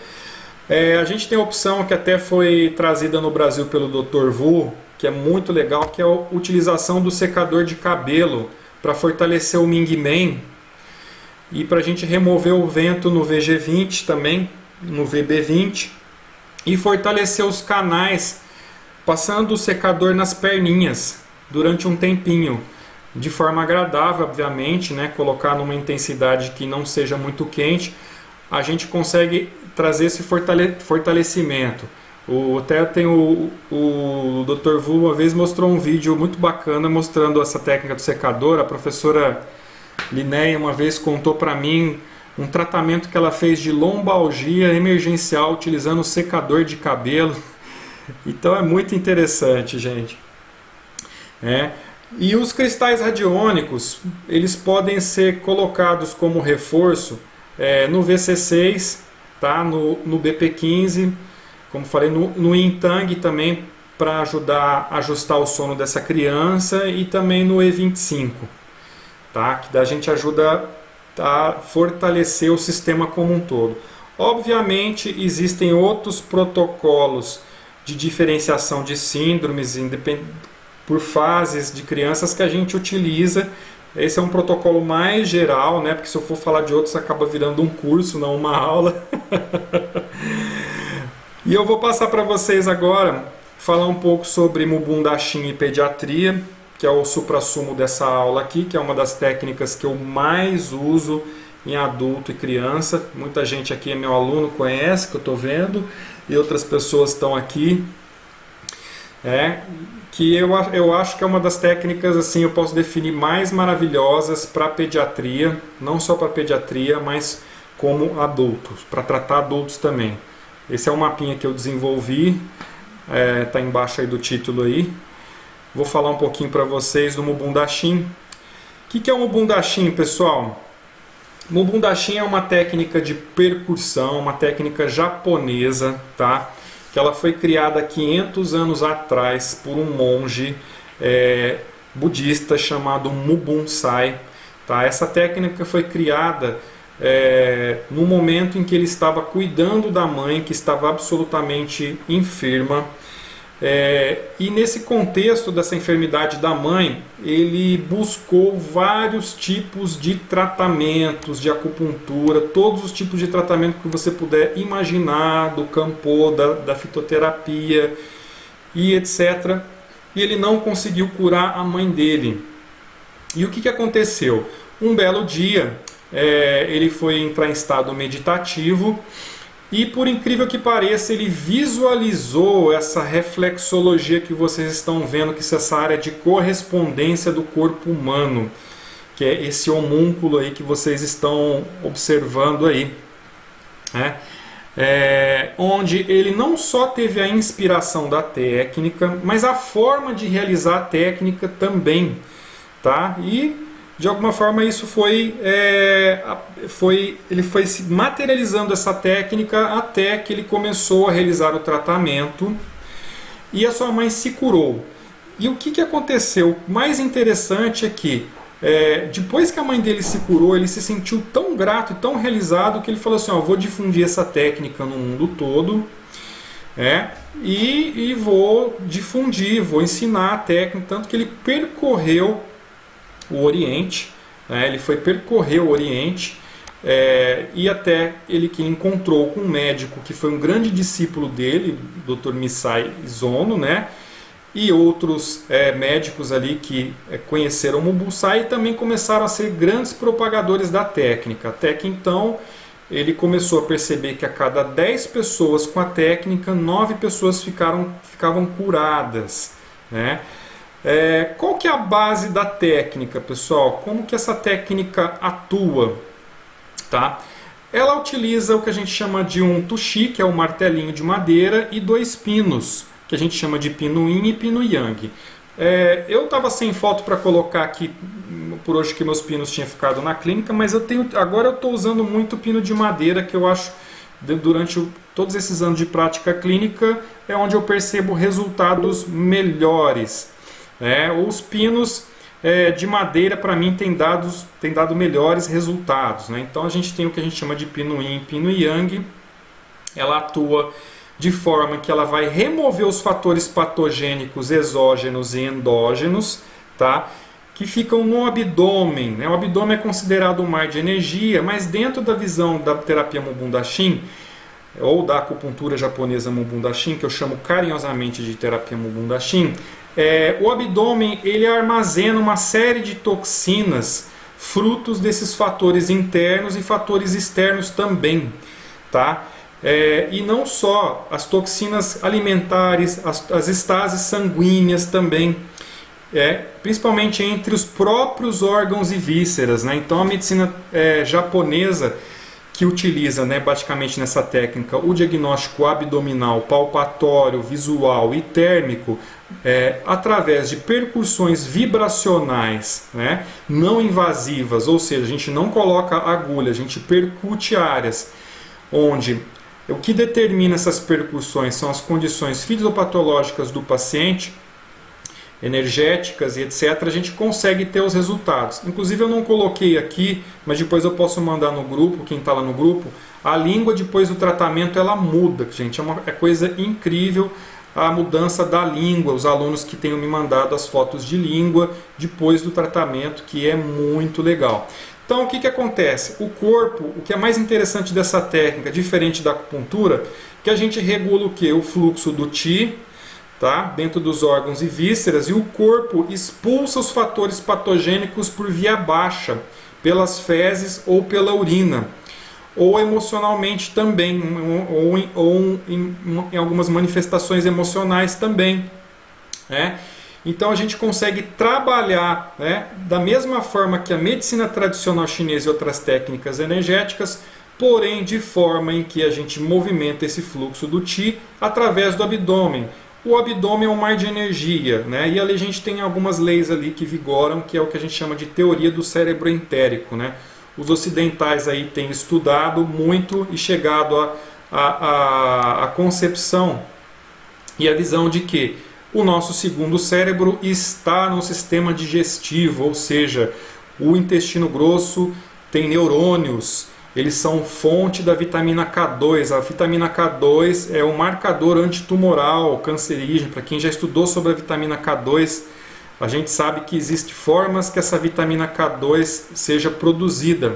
Speaker 1: A gente tem a opção que até foi trazida no Brasil pelo Dr. Wu, que é muito legal, que é a utilização do secador de cabelo para fortalecer o Ming Men e para a gente remover o vento no VG20 também, no VB20, e fortalecer os canais passando o secador nas perninhas durante um tempinho, de forma agradável, obviamente, né? Colocar numa intensidade que não seja muito quente, a gente consegue trazer esse fortalecimento. Até tem o Dr. Wu uma vez mostrou um vídeo muito bacana mostrando essa técnica do secador. A professora Linéia uma vez contou para mim um tratamento que ela fez de lombalgia emergencial utilizando o secador de cabelo. Então é muito interessante, gente. E os cristais radiônicos, eles podem ser colocados como reforço no VC6, tá? no BP15, como falei, no Yin Tang também, para ajudar a ajustar o sono dessa criança, e também no E25, tá? Que a gente ajuda a fortalecer o sistema como um todo. Obviamente existem outros protocolos de diferenciação de síndromes por fases de crianças que a gente utiliza. Esse é um protocolo mais geral, né? Porque se eu for falar de outros acaba virando um curso, não uma aula. E eu vou passar para vocês agora falar um pouco sobre Mubundashin e pediatria, que é o suprassumo dessa aula aqui, que é uma das técnicas que eu mais uso em adulto e criança. Muita gente aqui é meu aluno, conhece, que eu estou vendo, e outras pessoas estão aqui. Que eu acho que é uma das técnicas, assim, eu posso definir mais maravilhosas para pediatria, não só para pediatria, mas como adultos, para tratar adultos também. Esse é um mapinha que eu desenvolvi, tá embaixo aí do título aí. Vou falar um pouquinho para vocês do Mubundashin. O que é o Mubundashin, pessoal? Mubundashin é uma técnica de percussão, uma técnica japonesa, tá? Que ela foi criada há 500 anos atrás por um monge budista chamado Mubunsai. Tá? Essa técnica foi criada no momento em que ele estava cuidando da mãe, que estava absolutamente enferma. E nesse contexto dessa enfermidade da mãe, ele buscou vários tipos de tratamentos, de acupuntura, todos os tipos de tratamento que você puder imaginar, do Kanpo, da fitoterapia e etc. E ele não conseguiu curar a mãe dele. E o que aconteceu? Um belo dia, ele foi entrar em estado meditativo. E por incrível que pareça, ele visualizou essa reflexologia que vocês estão vendo, que é essa área de correspondência do corpo humano, que é esse homúnculo aí que vocês estão observando aí. Onde ele não só teve a inspiração da técnica, mas a forma de realizar a técnica também. Tá? E de alguma forma isso ele foi se materializando essa técnica até que ele começou a realizar o tratamento e a sua mãe se curou. E o que aconteceu? O mais interessante é que Depois que a mãe dele se curou, ele se sentiu tão grato e tão realizado que ele falou assim, ó, vou difundir essa técnica no mundo todo, e vou difundir, vou ensinar a técnica, tanto que ele percorreu o Oriente, ele foi percorrer o Oriente, e até ele que encontrou com um médico que foi um grande discípulo dele, Dr. Misai Zono, e outros médicos ali que conheceram o Mubusai e também começaram a ser grandes propagadores da técnica, até que então ele começou a perceber que a cada 10 pessoas com a técnica, 9 pessoas ficavam curadas, qual que é a base da técnica, pessoal? Como que essa técnica atua? Ela utiliza o que a gente chama de um tushi, que é um martelinho de madeira, e 2 pinos, que a gente chama de pino yin e pino yang. Eu estava sem foto para colocar aqui por hoje que meus pinos tinham ficado na clínica, mas agora eu estou usando muito pino de madeira, que eu acho, durante todos esses anos de prática clínica, é onde eu percebo resultados melhores. Os pinos de madeira, para mim, tem dado melhores resultados. Então a gente tem o que a gente chama de pino yin e pino yang. Ela atua de forma que ela vai remover os fatores patogênicos exógenos e endógenos, que ficam no abdômen. O abdômen é considerado um mar de energia, mas dentro da visão da terapia Mubun Daishin, ou da acupuntura japonesa Mubun Daishin, que eu chamo carinhosamente de terapia Mubun Daishin, o abdômen ele armazena uma série de toxinas, frutos desses fatores internos e fatores externos também, e não só as toxinas alimentares, as estases sanguíneas também, principalmente entre os próprios órgãos e vísceras. Então a medicina japonesa, que utiliza basicamente nessa técnica o diagnóstico abdominal, palpatório, visual e térmico, através de percussões vibracionais, não invasivas, ou seja, a gente não coloca agulha, a gente percute áreas onde o que determina essas percussões são as condições fisiopatológicas do paciente, energéticas e etc. A gente consegue ter os resultados. Inclusive eu não coloquei aqui, mas depois eu posso mandar no grupo, quem está lá no grupo, a língua depois do tratamento ela muda, gente, é coisa incrível a mudança da língua, os alunos que tenham me mandado as fotos de língua depois do tratamento, que é muito legal. Então o que acontece? O corpo, o que é mais interessante dessa técnica, diferente da acupuntura, que a gente regula o que? O fluxo do Qi, dentro dos órgãos e vísceras, e o corpo expulsa os fatores patogênicos por via baixa, pelas fezes ou pela urina, ou emocionalmente também, ou em algumas manifestações emocionais também. Então a gente consegue trabalhar da mesma forma que a medicina tradicional chinesa e outras técnicas energéticas, porém de forma em que a gente movimenta esse fluxo do Qi através do abdômen. O abdômen é um mar de energia, e ali a gente tem algumas leis ali que vigoram, que é o que a gente chama de teoria do cérebro entérico. Os ocidentais aí têm estudado muito e chegado à concepção e a visão de que o nosso segundo cérebro está no sistema digestivo, ou seja, o intestino grosso tem neurônios, eles são fonte da vitamina K2. A vitamina K2 é um marcador antitumoral, cancerígeno. Para quem já estudou sobre a vitamina K2, a gente sabe que existem formas que essa vitamina K2 seja produzida.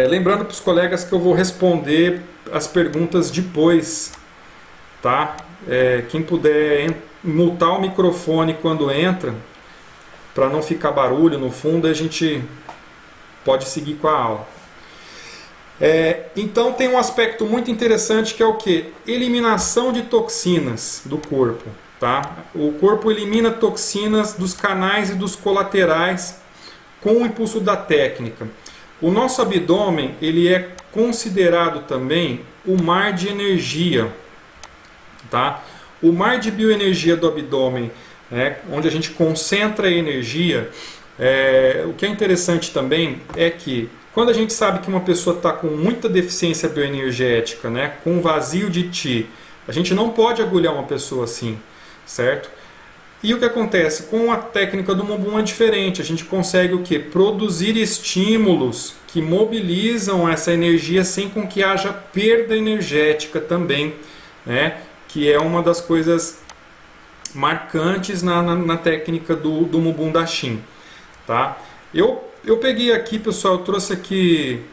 Speaker 1: Lembrando para os colegas que eu vou responder as perguntas depois. Quem puder mutar o microfone quando entra, para não ficar barulho no fundo, a gente pode seguir com a aula. Então tem um aspecto muito interessante que é o que? Eliminação de toxinas do corpo. O corpo elimina toxinas dos canais e dos colaterais com o impulso da técnica. O nosso abdômen ele é considerado também o mar de energia. O mar de bioenergia do abdômen, onde a gente concentra a energia. O que é interessante também é que quando a gente sabe que uma pessoa está com muita deficiência bioenergética, com vazio de Qi, a gente não pode agulhar uma pessoa assim, certo? E o que acontece? Com a técnica do Mumbum é diferente. A gente consegue o quê? Produzir estímulos que mobilizam essa energia sem com que haja perda energética também, né? Que é uma das coisas marcantes na técnica do Mumbum Dashin, tá? Eu peguei aqui, pessoal, eu trouxe aqui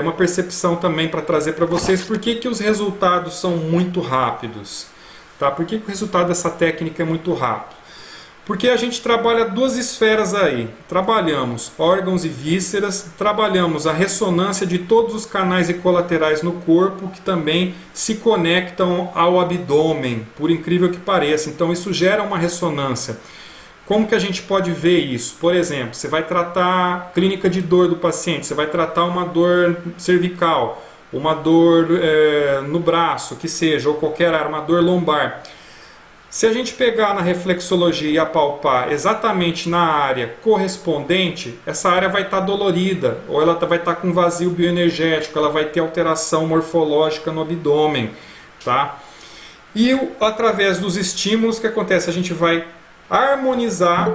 Speaker 1: uma percepção também para trazer para vocês por que os resultados são muito rápidos. Tá? Por que o resultado dessa técnica é muito rápido? Porque a gente trabalha duas esferas aí. Trabalhamos órgãos e vísceras, trabalhamos a ressonância de todos os canais e colaterais no corpo que também se conectam ao abdômen, por incrível que pareça. Então isso gera uma ressonância. Como que a gente pode ver isso? Por exemplo, você vai tratar clínica de dor do paciente, você vai tratar uma dor cervical, uma dor no braço, que seja, ou qualquer área, uma dor lombar. Se a gente pegar na reflexologia e apalpar exatamente na área correspondente, essa área vai estar dolorida, ou ela vai estar com vazio bioenergético, ela vai ter alteração morfológica no abdômen. Tá? E através dos estímulos, o que acontece? A gente vai harmonizar,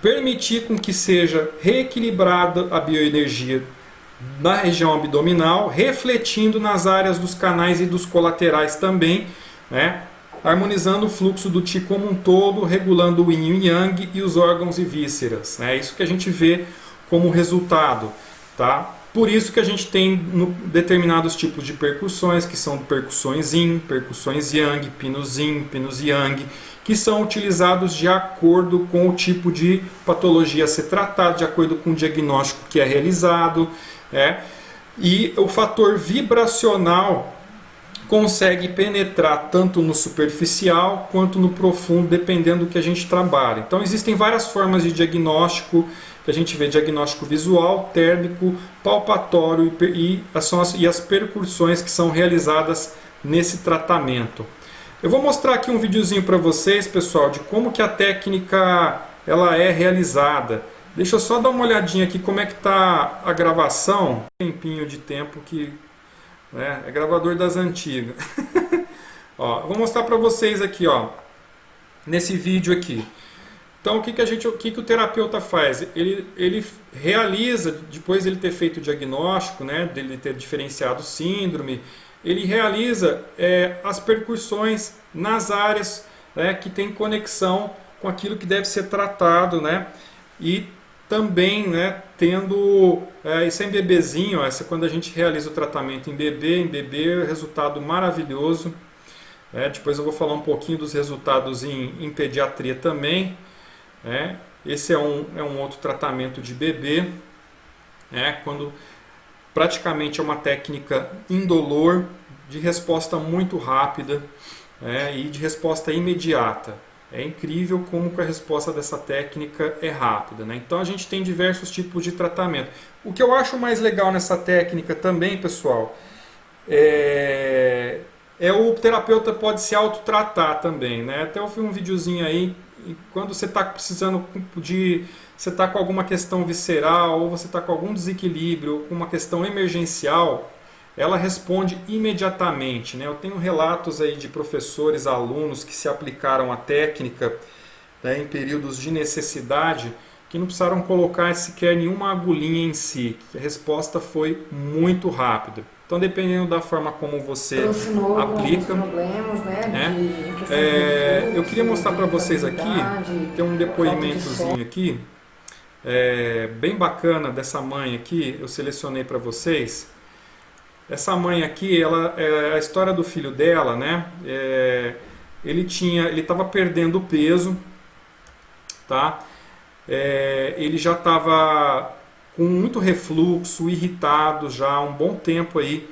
Speaker 1: permitir com que seja reequilibrada a bioenergia na região abdominal, refletindo nas áreas dos canais e dos colaterais também, né? Harmonizando o fluxo do Qi como um todo, regulando o Yin e o Yang e os órgãos e vísceras. É isso que a gente vê como resultado. Tá? Por isso que a gente tem determinados tipos de percussões, que são percussões Yin, percussões Yang, pinos Yin, pinos Yang, que são utilizados de acordo com o tipo de patologia a ser tratado, de acordo com o diagnóstico que é realizado. E o fator vibracional consegue penetrar tanto no superficial quanto no profundo, dependendo do que a gente trabalha. Então existem várias formas de diagnóstico, que a gente vê diagnóstico visual, térmico, palpatório e as percussões que são realizadas nesse tratamento. Eu vou mostrar aqui um videozinho para vocês, pessoal, de como que a técnica ela é realizada. Deixa eu só dar uma olhadinha aqui como é que está a gravação. Tempinho de tempo que é gravador das antigas. Ó, eu vou mostrar para vocês aqui, ó, nesse vídeo aqui. Então, o que o terapeuta faz? Ele realiza, depois de ele ter feito o diagnóstico, né, dele ter diferenciado síndrome, ele realiza as percussões nas áreas, né, que tem conexão com aquilo que deve ser tratado, né, e também, né, tendo isso em bebezinho, essa quando a gente realiza o tratamento em bebê, resultado maravilhoso. Depois eu vou falar um pouquinho dos resultados em pediatria também. Esse é um outro tratamento de bebê, quando praticamente é uma técnica indolor, de resposta muito rápida, e de resposta imediata. É incrível como que a resposta dessa técnica é rápida, né? Então a gente tem diversos tipos de tratamento. O que eu acho mais legal nessa técnica também, pessoal, o terapeuta pode se autotratar também, né? Até eu fiz um videozinho aí, quando você está precisando você está com alguma questão visceral, ou você está com algum desequilíbrio, ou com uma questão emergencial, ela responde imediatamente, né? Eu tenho relatos aí de professores, alunos que se aplicaram a técnica, né, em períodos de necessidade, que não precisaram colocar sequer nenhuma agulhinha em si, que a resposta foi muito rápida. Então, dependendo da forma como você aplica,
Speaker 2: problemas, né,
Speaker 1: eu queria mostrar para vocês aqui, tem um depoimentozinho aqui, bem bacana dessa mãe aqui, eu selecionei para vocês. Essa mãe aqui, a história do filho dela, né? Ele estava perdendo peso, tá? Ele já estava com muito refluxo, irritado já há um bom tempo aí,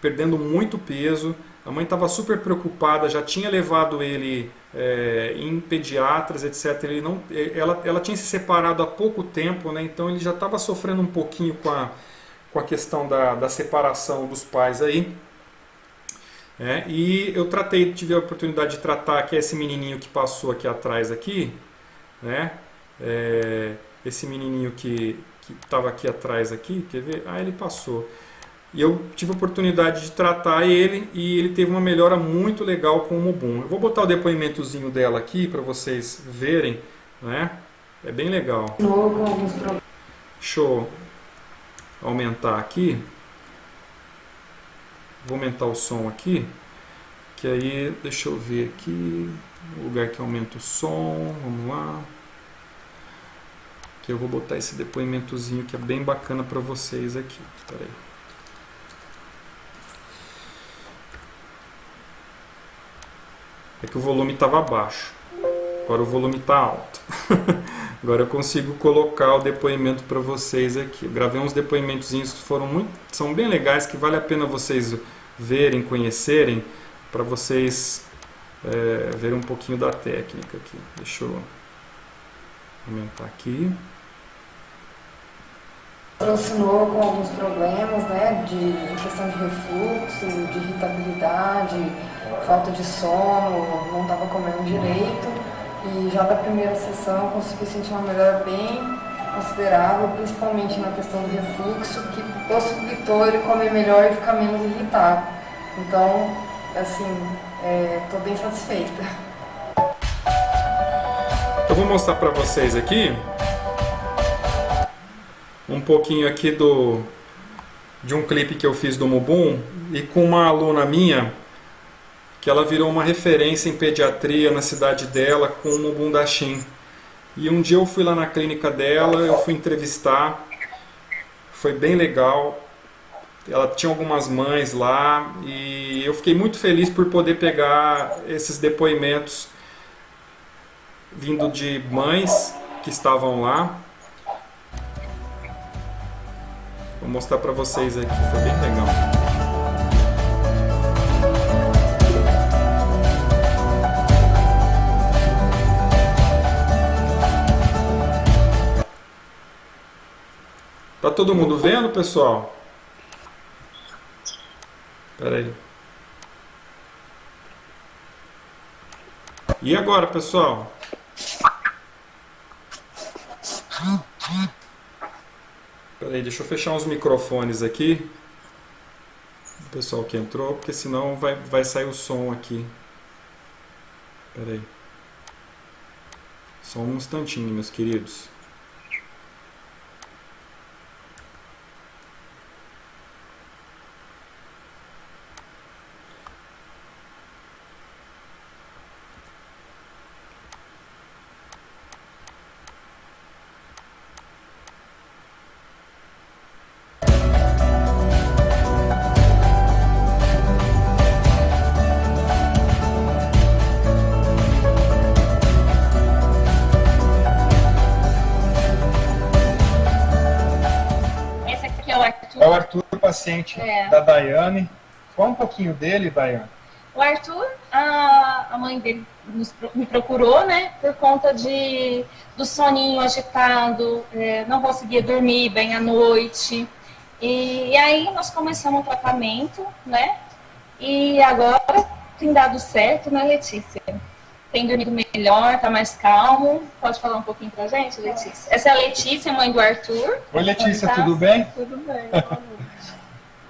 Speaker 1: perdendo muito peso. A mãe estava super preocupada, já tinha levado ele em pediatras, etc. Ela tinha se separado há pouco tempo, né? Então ele já estava sofrendo um pouquinho com a questão da separação dos pais aí. E eu tive a oportunidade de tratar aqui esse menininho que passou aqui atrás aqui, né? Esse menininho que estava aqui atrás aqui, quer ver? Ele passou. E eu tive a oportunidade de tratar ele e ele teve uma melhora muito legal com o Mubum. Eu vou botar o depoimentozinho dela aqui para vocês verem, né? É bem legal. Deixa eu aumentar aqui. Vou aumentar o som aqui, que aí, deixa eu ver aqui, o lugar que aumenta o som, vamos lá. Que eu vou botar esse depoimentozinho que é bem bacana para vocês aqui. Espera aí. É que o volume estava baixo, agora o volume está alto. Agora eu consigo colocar o depoimento para vocês aqui. Eu gravei uns depoimentozinhos que são bem legais, que vale a pena vocês verem, conhecerem, para vocês verem um pouquinho da técnica aqui. Deixa eu aumentar aqui.
Speaker 2: Assinou com alguns problemas, né, de questão de refluxo, de irritabilidade, falta de sono, não estava comendo direito. E já da primeira sessão consegui sentir uma melhora bem considerável, principalmente na questão do refluxo, que possibilitou ele comer melhor e ficar menos irritado. Então, assim, estou bem satisfeita.
Speaker 1: Eu vou mostrar para vocês aqui um pouquinho aqui de um clipe que eu fiz do Mubum e com uma aluna minha que ela virou uma referência em pediatria na cidade dela com o Mubum da Shin. E um dia eu fui lá na clínica dela, eu fui entrevistar, foi bem legal. Ela tinha algumas mães lá e eu fiquei muito feliz por poder pegar esses depoimentos vindo de mães que estavam lá. Vou mostrar para vocês aqui, foi bem legal. Tá todo mundo vendo, pessoal? Espera aí. E agora, pessoal? Espera aí, deixa eu fechar uns microfones aqui. O pessoal que entrou, porque senão vai sair o som aqui. Espera aí. Só um instantinho, meus queridos.
Speaker 3: É o Arthur, paciente da Daiane. Fala um pouquinho dele, Daiane.
Speaker 4: O Arthur, a mãe dele me procurou, né, por conta do soninho agitado, não conseguia dormir bem à noite. E aí nós começamos o tratamento, né, e agora tem dado certo, né, Letícia? Tem dormido melhor, tá mais calmo. Pode falar um pouquinho pra gente, Letícia? Essa é a Letícia, mãe do Arthur.
Speaker 3: Oi, Letícia, tudo bem?
Speaker 5: Tudo bem, boa noite.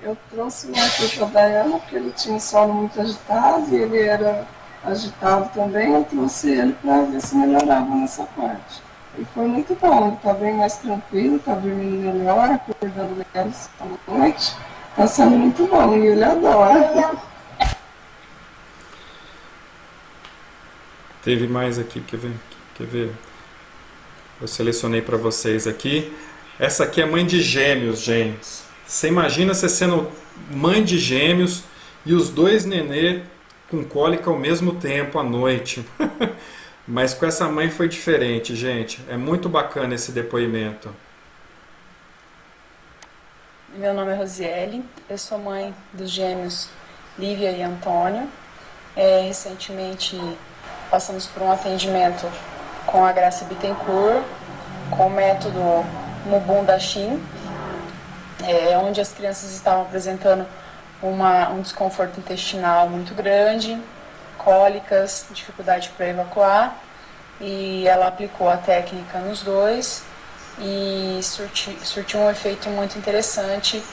Speaker 5: Eu trouxe o Arthur para a Daiane porque ele tinha um sono muito agitado e ele era agitado também. Eu trouxe ele para ver se melhorava nessa parte. E foi muito bom, ele está bem mais tranquilo, está dormindo melhor, acordando melhor à noite. Está sendo muito bom e ele adora.
Speaker 1: Teve mais aqui, quer ver? Eu selecionei para vocês aqui. Essa aqui é mãe de gêmeos, gente. Você imagina você sendo mãe de gêmeos e os dois nenê com cólica ao mesmo tempo à noite. Mas com essa mãe foi diferente, gente. É muito bacana esse depoimento.
Speaker 6: Meu nome é Rosiele, eu sou mãe dos gêmeos Lívia e Antônio. Recentemente passamos por um atendimento com a Graça Bittencourt, com o método Mubum da Shin, onde as crianças estavam apresentando um desconforto intestinal muito grande, cólicas, dificuldade para evacuar, e ela aplicou a técnica nos dois e surtiu um efeito muito interessante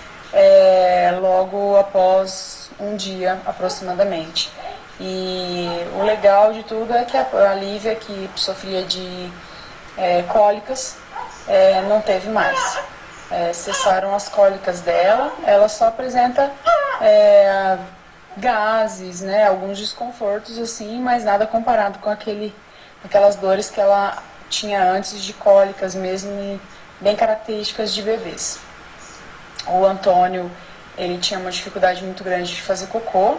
Speaker 6: logo após um dia aproximadamente. E o legal de tudo é que a Lívia, que sofria de cólicas, não teve mais. Cessaram as cólicas dela, ela só apresenta gases, né, alguns desconfortos assim, mas nada comparado com aquelas dores que ela tinha antes de cólicas mesmo, bem características de bebês. O Antônio, ele tinha uma dificuldade muito grande de fazer cocô,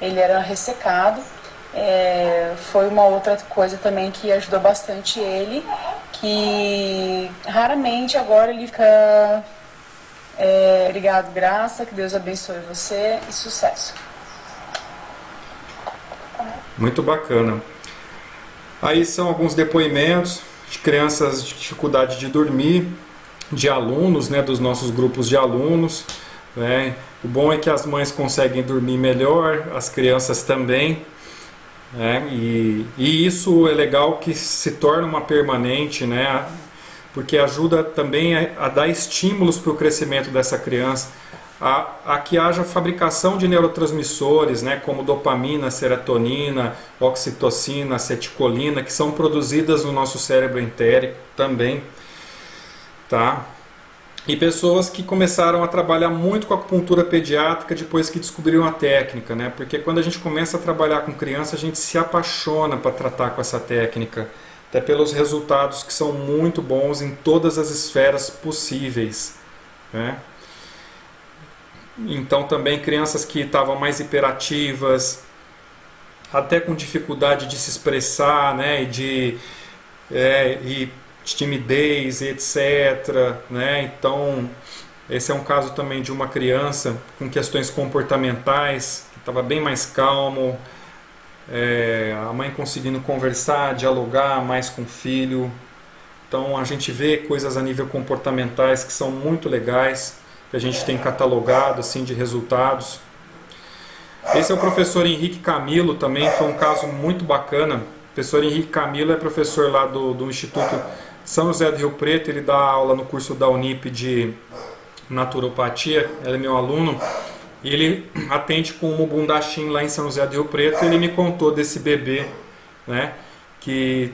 Speaker 6: ele era ressecado, foi uma outra coisa também que ajudou bastante ele, que raramente agora ele fica... obrigado, Graça, que Deus abençoe você e sucesso.
Speaker 1: Muito bacana. Aí são alguns depoimentos de crianças de dificuldade de dormir, de alunos, né, dos nossos grupos de alunos, né? O bom é que as mães conseguem dormir melhor, as crianças também, né? E isso é legal que se torna uma permanente, né? Porque ajuda também a dar estímulos para o crescimento dessa criança, a que haja fabricação de neurotransmissores, né, como dopamina, serotonina, oxitocina, acetilcolina, que são produzidas no nosso cérebro entérico também, tá? E pessoas que começaram a trabalhar muito com a acupuntura pediátrica depois que descobriram a técnica, né? Porque quando a gente começa a trabalhar com criança, a gente se apaixona para tratar com essa técnica, até pelos resultados que são muito bons em todas as esferas possíveis, né? Então também crianças que estavam mais hiperativas, até com dificuldade de se expressar, né, e timidez, etc, né? Então esse é um caso também de uma criança com questões comportamentais, que estava bem mais calmo, a mãe conseguindo conversar, dialogar mais com o filho. Então a gente vê coisas a nível comportamentais que são muito legais, que a gente tem catalogado assim de resultados. Esse é o professor Henrique Camilo, também foi um caso muito bacana. O professor Henrique Camilo é professor lá do Instituto São José do Rio Preto, ele dá aula no curso da Unip de naturopatia, ele é meu aluno, e ele atende com o Mubundachim lá em São José do Rio Preto, e ele me contou desse bebê, né, que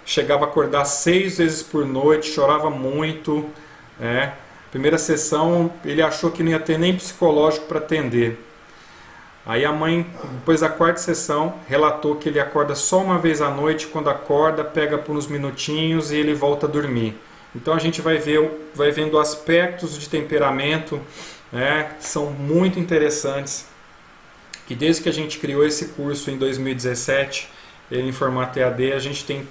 Speaker 1: chegava a acordar 6 vezes por noite, chorava muito, né. Primeira sessão, ele achou que não ia ter nem psicológico para atender. Aí a mãe, depois da quarta sessão, relatou que ele acorda só uma vez à noite, quando acorda, pega por uns minutinhos e ele volta a dormir. Então a gente vai vendo aspectos de temperamento, né, que são muito interessantes, que desde que a gente criou esse curso em 2017, ele em formato EAD, a gente tem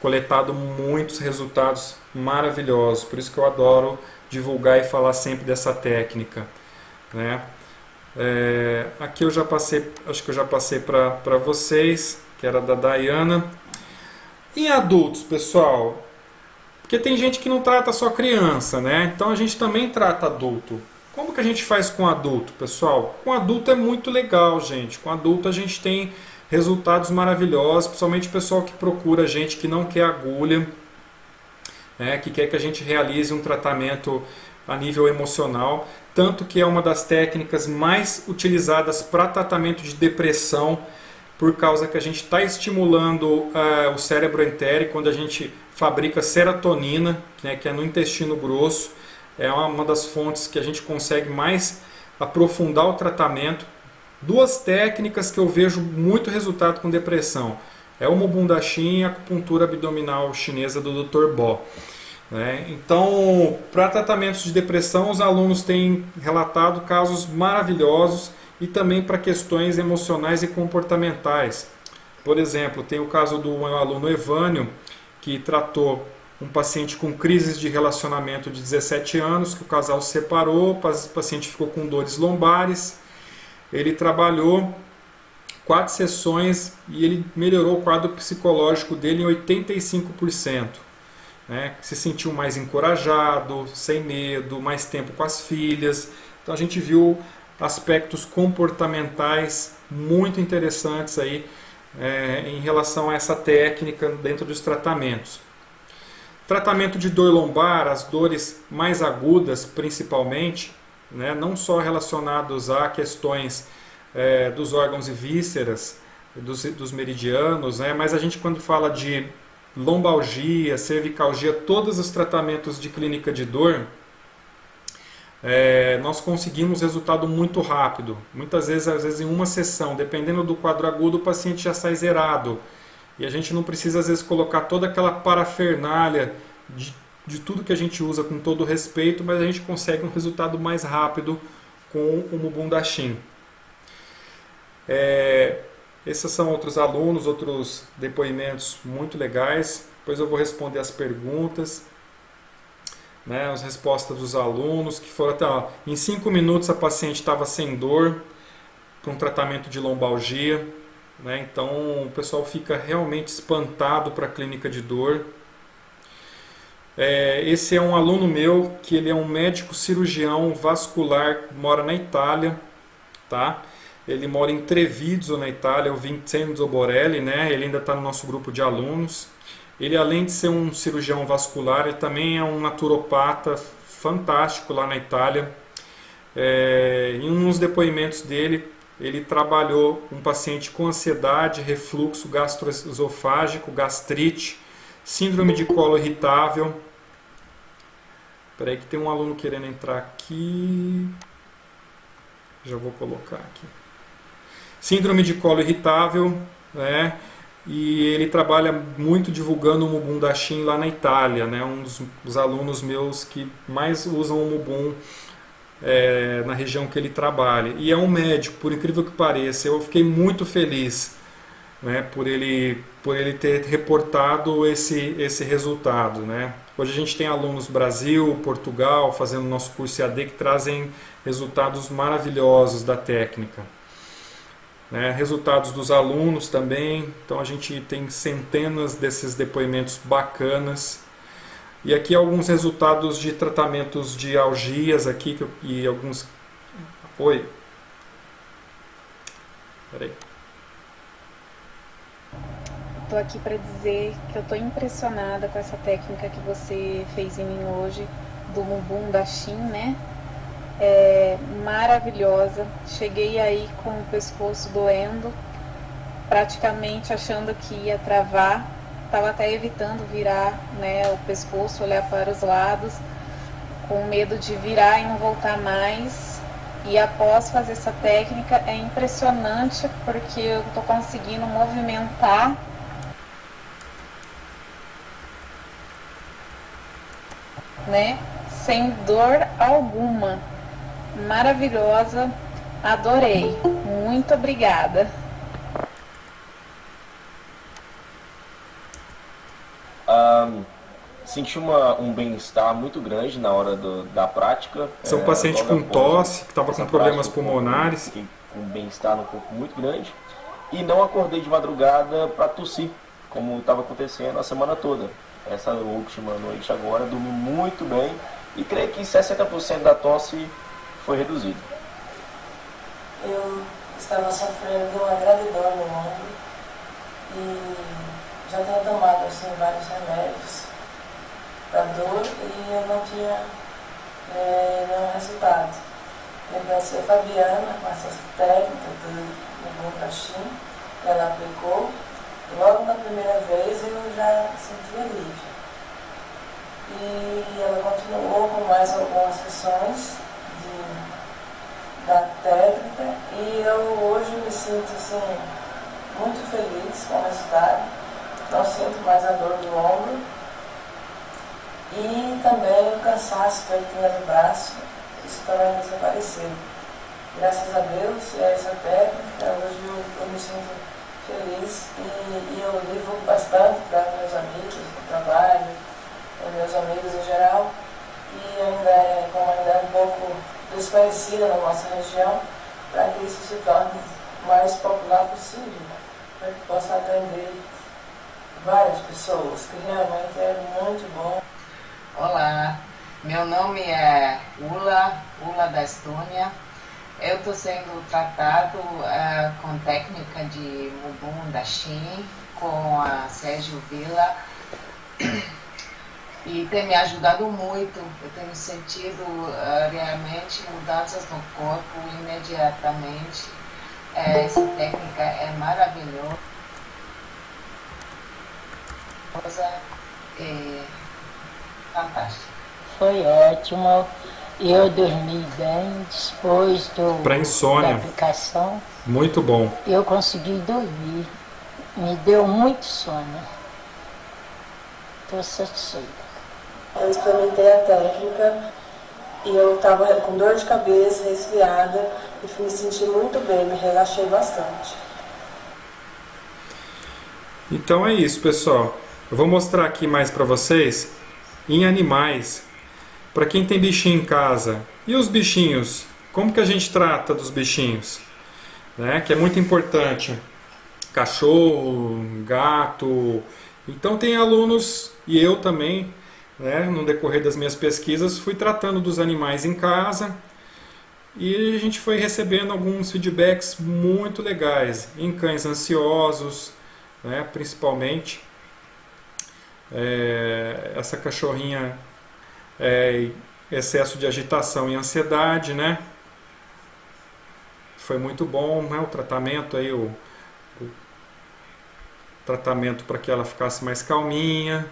Speaker 1: coletado muitos resultados maravilhosos. Por isso que eu adoro divulgar e falar sempre dessa técnica, né? Aqui eu já passei, acho que eu já passei para vocês, que era da Dayana. Em adultos, pessoal, porque tem gente que não trata só criança, né? Então a gente também trata adulto. Como que a gente faz com adulto, pessoal? Com adulto é muito legal, gente. Com adulto a gente tem resultados maravilhosos, principalmente o pessoal que procura a gente, que não quer agulha, que quer que a gente realize um tratamento a nível emocional, tanto que é uma das técnicas mais utilizadas para tratamento de depressão, por causa que a gente está estimulando o cérebro entérico, quando a gente fabrica serotonina, né, que é no intestino grosso, é uma das fontes que a gente consegue mais aprofundar o tratamento. Duas técnicas que eu vejo muito resultado com depressão, é o Mubundachim e a acupuntura abdominal chinesa do Dr. Bo. Então, para tratamentos de depressão, os alunos têm relatado casos maravilhosos, e também para questões emocionais e comportamentais. Por exemplo, tem o caso do meu aluno Evânio, que tratou um paciente com crises de relacionamento de 17 anos, que o casal se separou, o paciente ficou com dores lombares, ele trabalhou 4 sessões e ele melhorou o quadro psicológico dele em 85%. Se sentiu mais encorajado, sem medo, mais tempo com as filhas. Então a gente viu aspectos comportamentais muito interessantes aí, em relação a essa técnica dentro dos tratamentos. Tratamento de dor lombar, as dores mais agudas principalmente, né, não só relacionados a questões dos órgãos e vísceras, dos meridianos, né, mas a gente quando fala de lombalgia, cervicalgia, todos os tratamentos de clínica de dor, nós conseguimos resultado muito rápido. Muitas vezes, às vezes em uma sessão, dependendo do quadro agudo, o paciente já sai zerado. E a gente não precisa, às vezes, colocar toda aquela parafernália de tudo que a gente usa com todo respeito, mas a gente consegue um resultado mais rápido com o Mubum Dashin. Esses são outros alunos, outros depoimentos muito legais. Depois eu vou responder as perguntas, né, as respostas dos alunos, que foram até, em 5 minutos a paciente estava sem dor, para um tratamento de lombalgia, né, então o pessoal fica realmente espantado para a clínica de dor. Esse é um aluno meu, que ele é um médico cirurgião vascular, mora na Itália, tá? Ele mora em Treviso, na Itália, o Vincenzo Borelli, né? Ele ainda está no nosso grupo de alunos. Ele, além de ser um cirurgião vascular, ele também é um naturopata fantástico lá na Itália. Em uns depoimentos dele, ele trabalhou um paciente com ansiedade, refluxo gastroesofágico, gastrite, síndrome de colo irritável. Espera aí que tem um aluno querendo entrar aqui. Já vou colocar aqui. Síndrome de colo irritável, né? E ele trabalha muito divulgando o Mubum Dashin lá na Itália, né? Um dos alunos meus que mais usam o Mubum na região que ele trabalha. E é um médico, por incrível que pareça. Eu fiquei muito feliz, né, por ele ter reportado esse resultado, né? Hoje a gente tem alunos Brasil, Portugal, fazendo nosso curso EAD, que trazem resultados maravilhosos da técnica, né? Resultados dos alunos também. Então a gente tem centenas desses depoimentos bacanas. E aqui alguns resultados de tratamentos de algias aqui, e alguns... Oi? Peraí.
Speaker 6: Estou aqui para dizer que eu estou impressionada com essa técnica que você fez em mim hoje, do Mubum Dashin, né? É maravilhosa. Cheguei aí com o pescoço doendo, praticamente achando que ia travar. Estava até evitando virar, né, o pescoço, olhar para os lados, com medo de virar e não voltar mais. E após fazer essa técnica é impressionante, porque eu estou conseguindo movimentar, né, sem dor alguma. Maravilhosa, adorei. Muito obrigada.
Speaker 7: Senti um bem-estar muito grande na hora da prática.
Speaker 1: São um paciente com tosse, que estava com problemas pulmonares.
Speaker 7: Fiquei com um bem-estar no corpo muito grande. E não acordei de madrugada para tossir, como estava acontecendo a semana toda. Essa última noite agora, dormi muito bem e creio que 60% da tosse foi reduzida.
Speaker 8: Eu estava sofrendo de uma grave dor no ombro e já tinha tomado assim, vários remédios para dor e eu não tinha nenhum resultado. Eu conheci a Fabiana com essa técnica do Mubum Dashin, ela aplicou. Logo na primeira vez eu já senti alívio. E ela continuou com mais algumas sessões da técnica e eu hoje me sinto assim, muito feliz com o resultado. Não sinto mais a dor do ombro e também o cansaço que eu tinha no braço, isso também desapareceu. Graças a Deus, essa técnica, hoje eu me sinto feliz e eu divulgo bastante para meus amigos no trabalho, meus amigos em geral, e como ainda é um pouco desconhecida na nossa região, para que isso se torne o mais popular possível, para que possa atender várias pessoas, que realmente é muito bom.
Speaker 9: Olá, meu nome é Ula da Estônia. Eu estou sendo tratado com técnica de Mubum Dashin, com a Sérgio Villa. e tem me ajudado muito. Eu tenho sentido realmente mudanças no corpo imediatamente. Essa técnica é maravilhosa e fantástica.
Speaker 10: Foi ótimo. Eu dormi bem depois
Speaker 1: Para insônia.
Speaker 10: da aplicação.
Speaker 1: Muito bom.
Speaker 10: Eu consegui dormir. Me deu muito sono. Estou satisfeita.
Speaker 8: Eu experimentei a técnica e eu estava com dor de cabeça, resfriada e me senti muito bem, me relaxei bastante.
Speaker 1: Então é isso, pessoal. Eu vou mostrar aqui mais para vocês em animais. Para quem tem bichinho em casa. E os bichinhos? Como que a gente trata dos bichinhos? Né? Que é muito importante. Cachorro, gato. Então tem alunos, e eu também, né, no decorrer das minhas pesquisas, fui tratando dos animais em casa. E a gente foi recebendo alguns feedbacks muito legais. Em cães ansiosos, né, principalmente. Essa cachorrinha... excesso de agitação e ansiedade, né? Foi muito bom, né? O tratamento aí, o tratamento para que ela ficasse mais calminha.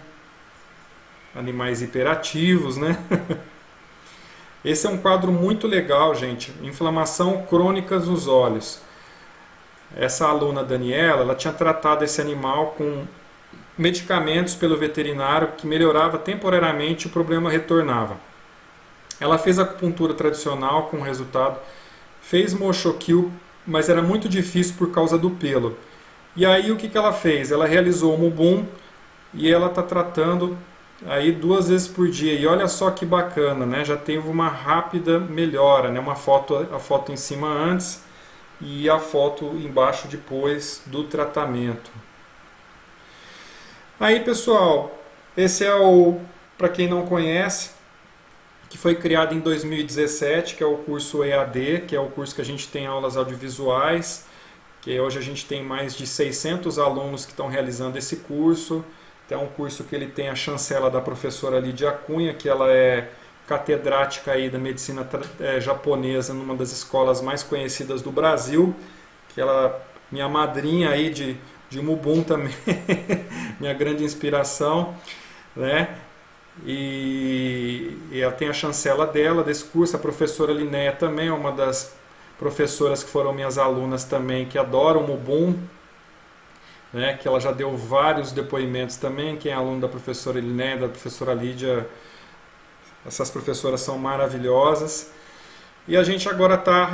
Speaker 1: Animais hiperativos, né? Esse é um quadro muito legal, gente. Inflamação crônica nos olhos. Essa aluna Daniela, ela tinha tratado esse animal com medicamentos pelo veterinário que melhorava temporariamente e o problema retornava. Ela fez acupuntura tradicional com resultado, fez Mochokill, mas era muito difícil por causa do pelo. E aí o que ela fez? Ela realizou o Mubum e ela está tratando aí 2 vezes por dia. E olha só que bacana, né? Já teve uma rápida melhora, né? A foto em cima antes e a foto embaixo depois do tratamento. Aí, pessoal, esse é o, para quem não conhece, que foi criado em 2017, que é o curso EAD, que é o curso que a gente tem aulas audiovisuais, que hoje a gente tem mais de 600 alunos que estão realizando esse curso. É um curso que ele tem a chancela da professora Lídia Cunha, que ela é catedrática aí da medicina japonesa numa das escolas mais conhecidas do Brasil, que ela, minha madrinha aí de Mubum também, minha grande inspiração, né? E ela tem a chancela dela desse curso. A professora Linéia também é uma das professoras que foram minhas alunas também, que adoram o Mubum, né? Que ela já deu vários depoimentos também. Quem é aluno da professora Linéia, da professora Lídia, essas professoras são maravilhosas. E a gente agora está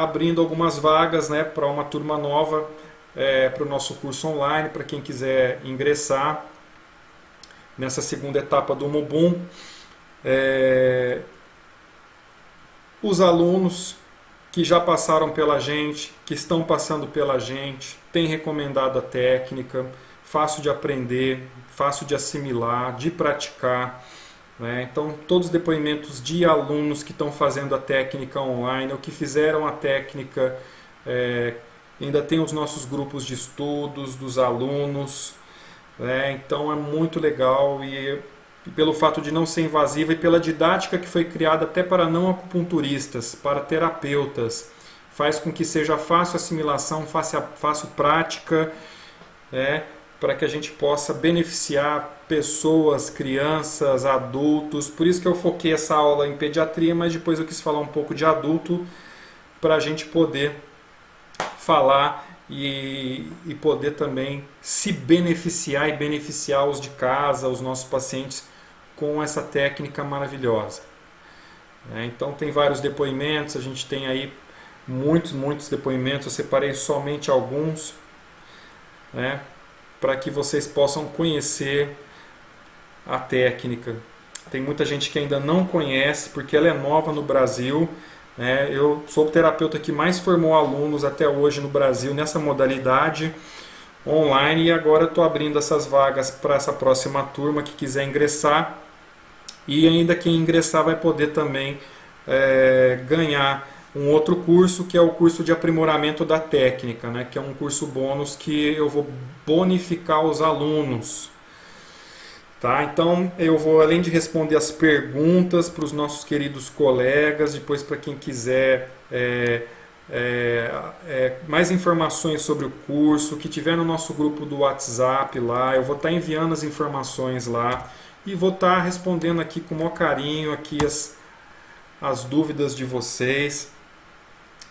Speaker 1: abrindo algumas vagas, né, para uma turma nova, para o nosso curso online, para quem quiser ingressar nessa segunda etapa do Mubum. Os alunos que já passaram pela gente, que estão passando pela gente, têm recomendado a técnica, fácil de aprender, fácil de assimilar, de praticar, né? Então, todos os depoimentos de alunos que estão fazendo a técnica online, ou que fizeram a técnica, ainda tem os nossos grupos de estudos dos alunos, né? Então é muito legal, e pelo fato de não ser invasiva e pela didática que foi criada até para não acupunturistas, para terapeutas, faz com que seja fácil assimilação, fácil prática, para que a gente possa beneficiar pessoas, crianças, adultos. Por isso que eu foquei essa aula em pediatria, mas depois eu quis falar um pouco de adulto, para a gente poder falar e poder também se beneficiar e beneficiar os de casa, os nossos pacientes, com essa técnica maravilhosa. Então tem vários depoimentos, a gente tem aí muitos depoimentos, eu separei somente alguns, né, para que vocês possam conhecer a técnica. Tem muita gente que ainda não conhece, porque ela é nova no Brasil. Eu sou o terapeuta que mais formou alunos até hoje no Brasil nessa modalidade online, e agora estou abrindo essas vagas para essa próxima turma que quiser ingressar, e ainda quem ingressar vai poder também ganhar um outro curso, que é o curso de aprimoramento da técnica, né, que é um curso bônus que eu vou bonificar os alunos. Tá? Então eu vou, além de responder as perguntas para os nossos queridos colegas, depois para quem quiser mais informações sobre o curso, que tiver no nosso grupo do WhatsApp lá, eu vou estar enviando as informações lá e vou estar respondendo aqui com o maior carinho aqui as dúvidas de vocês,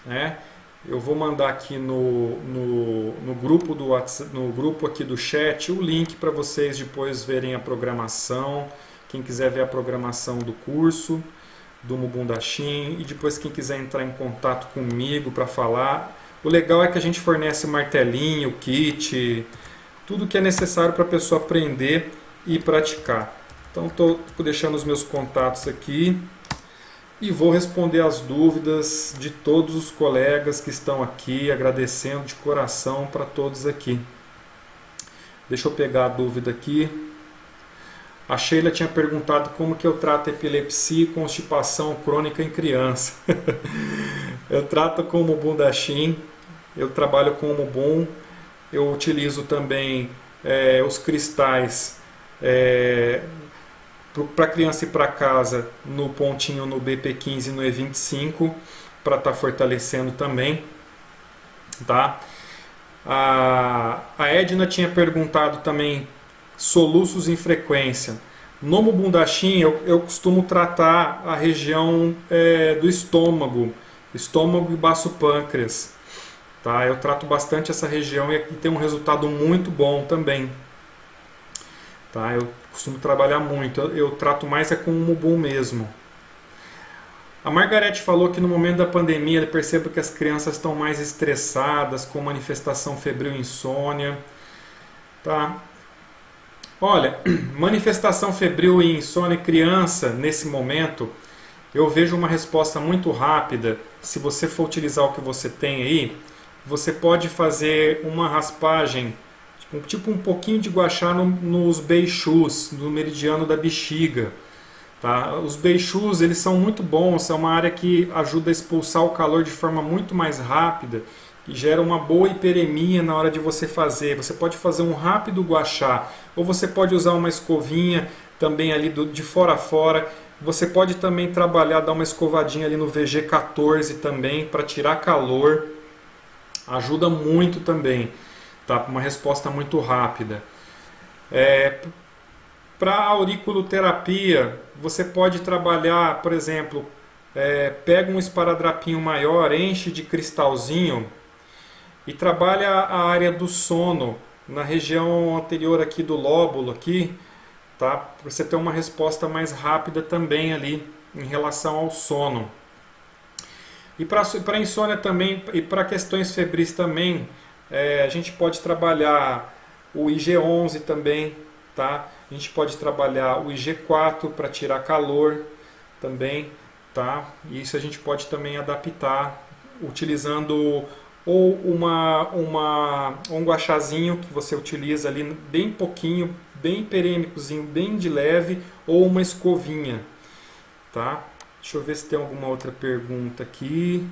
Speaker 1: né? Eu vou mandar aqui no grupo do WhatsApp, no grupo aqui do chat, o link para vocês depois verem a programação. Quem quiser ver a programação do curso do Mubundaxim, e depois quem quiser entrar em contato comigo para falar. O legal é que a gente fornece martelinho, kit, tudo que é necessário para a pessoa aprender e praticar. Então estou deixando os meus contatos aqui. E vou responder as dúvidas de todos os colegas que estão aqui, agradecendo de coração para todos aqui. Deixa eu pegar a dúvida aqui. A Sheila tinha perguntado como que eu trato epilepsia e constipação crônica em criança. Eu trato com o Mubundaxim, eu trabalho com o Mubun, eu utilizo também os cristais para criança ir para casa no pontinho no BP15 e no E25 para estar fortalecendo também, tá? A Edna tinha perguntado também soluços em frequência. No Mubundaxim eu costumo tratar a região do estômago e baço pâncreas, tá? Eu trato bastante essa região e tem um resultado muito bom também, tá? Eu costumo trabalhar muito, eu trato mais com o Mubun mesmo. A Margarete falou que no momento da pandemia ele percebe que as crianças estão mais estressadas, com manifestação febril e insônia. Tá? Olha, manifestação febril e insônia em criança, nesse momento, eu vejo uma resposta muito rápida. Se você for utilizar o que você tem aí, você pode fazer uma raspagem, tipo um pouquinho de guaxá nos beixus, no meridiano da bexiga. Tá? Os beixus, eles são muito bons, é uma área que ajuda a expulsar o calor de forma muito mais rápida e gera uma boa hiperemia na hora de você fazer. Você pode fazer um rápido guaxá, ou você pode usar uma escovinha também ali de fora a fora. Você pode também trabalhar, dar uma escovadinha ali no VG14 também, para tirar calor. Ajuda muito também. Tá? Uma resposta muito rápida. Para a auriculoterapia, você pode trabalhar, por exemplo, pega um esparadrapinho maior, enche de cristalzinho e trabalha a área do sono, na região anterior aqui do lóbulo, aqui, tá? Para você ter uma resposta mais rápida também ali em relação ao sono. E para insônia também, e para questões febris também, a gente pode trabalhar o IG11 também, tá? A gente pode trabalhar o IG4 para tirar calor também, tá? E isso a gente pode também adaptar utilizando ou um guaxazinho que você utiliza ali bem pouquinho, bem perêmicozinho, bem de leve, ou uma escovinha, tá? Deixa eu ver se tem alguma outra pergunta aqui.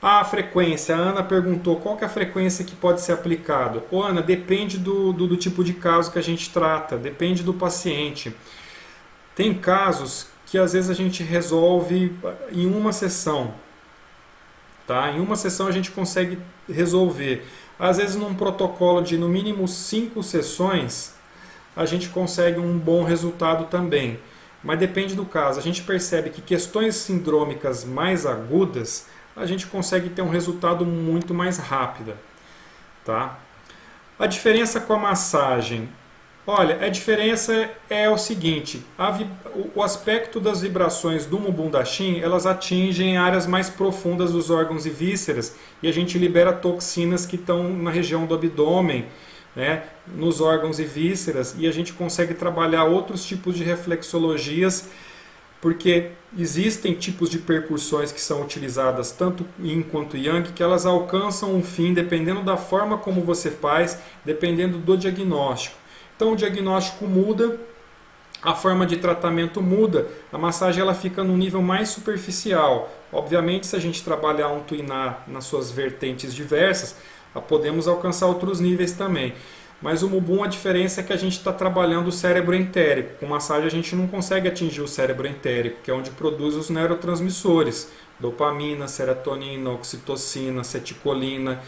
Speaker 1: A frequência, a Ana perguntou qual que é a frequência que pode ser aplicado. Ô Ana, depende do tipo de caso que a gente trata, depende do paciente. Tem casos que às vezes a gente resolve em uma sessão. Tá? Em uma sessão a gente consegue resolver. Às vezes num protocolo de no mínimo 5 sessões, a gente consegue um bom resultado também. Mas depende do caso. A gente percebe que questões sindrômicas mais agudas, a gente consegue ter um resultado muito mais rápido. Tá? A diferença com a massagem. Olha, a diferença é o seguinte, o aspecto das vibrações do Mubundaxim, elas atingem áreas mais profundas dos órgãos e vísceras, e a gente libera toxinas que estão na região do abdômen, né, nos órgãos e vísceras, e a gente consegue trabalhar outros tipos de reflexologias, porque existem tipos de percussões que são utilizadas tanto Yin quanto Yang, que elas alcançam um fim dependendo da forma como você faz, dependendo do diagnóstico. Então o diagnóstico muda, a forma de tratamento muda, a massagem ela fica num nível mais superficial. Obviamente, se a gente trabalhar um tuinar nas suas vertentes diversas, podemos alcançar outros níveis também. Mas o Mubum, a diferença é que a gente está trabalhando o cérebro entérico. Com massagem a gente não consegue atingir o cérebro entérico, que é onde produz os neurotransmissores. Dopamina, serotonina, oxitocina, acetilcolina.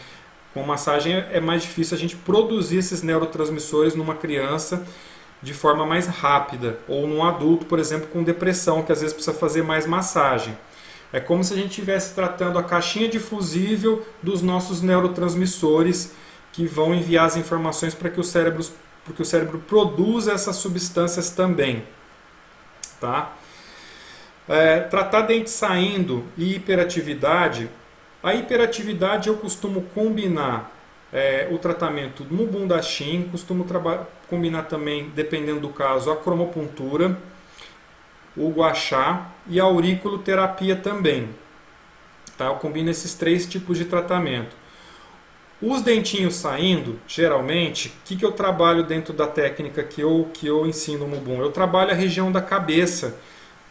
Speaker 1: Com massagem é mais difícil a gente produzir esses neurotransmissores numa criança de forma mais rápida. Ou num adulto, por exemplo, com depressão, que às vezes precisa fazer mais massagem. É como se a gente estivesse tratando a caixinha difusível dos nossos neurotransmissores, que vão enviar as informações para que o cérebro produza essas substâncias também. Tá? Tratar dente saindo e hiperatividade. A hiperatividade eu costumo combinar o tratamento no Mubum Dashin, costumo combinar também, dependendo do caso, a cromopuntura, o guachá e a auriculoterapia também. Tá? Eu combino esses 3 tipos de tratamento. Os dentinhos saindo, geralmente, o que eu trabalho dentro da técnica que eu ensino no Mubum? Eu trabalho a região da cabeça,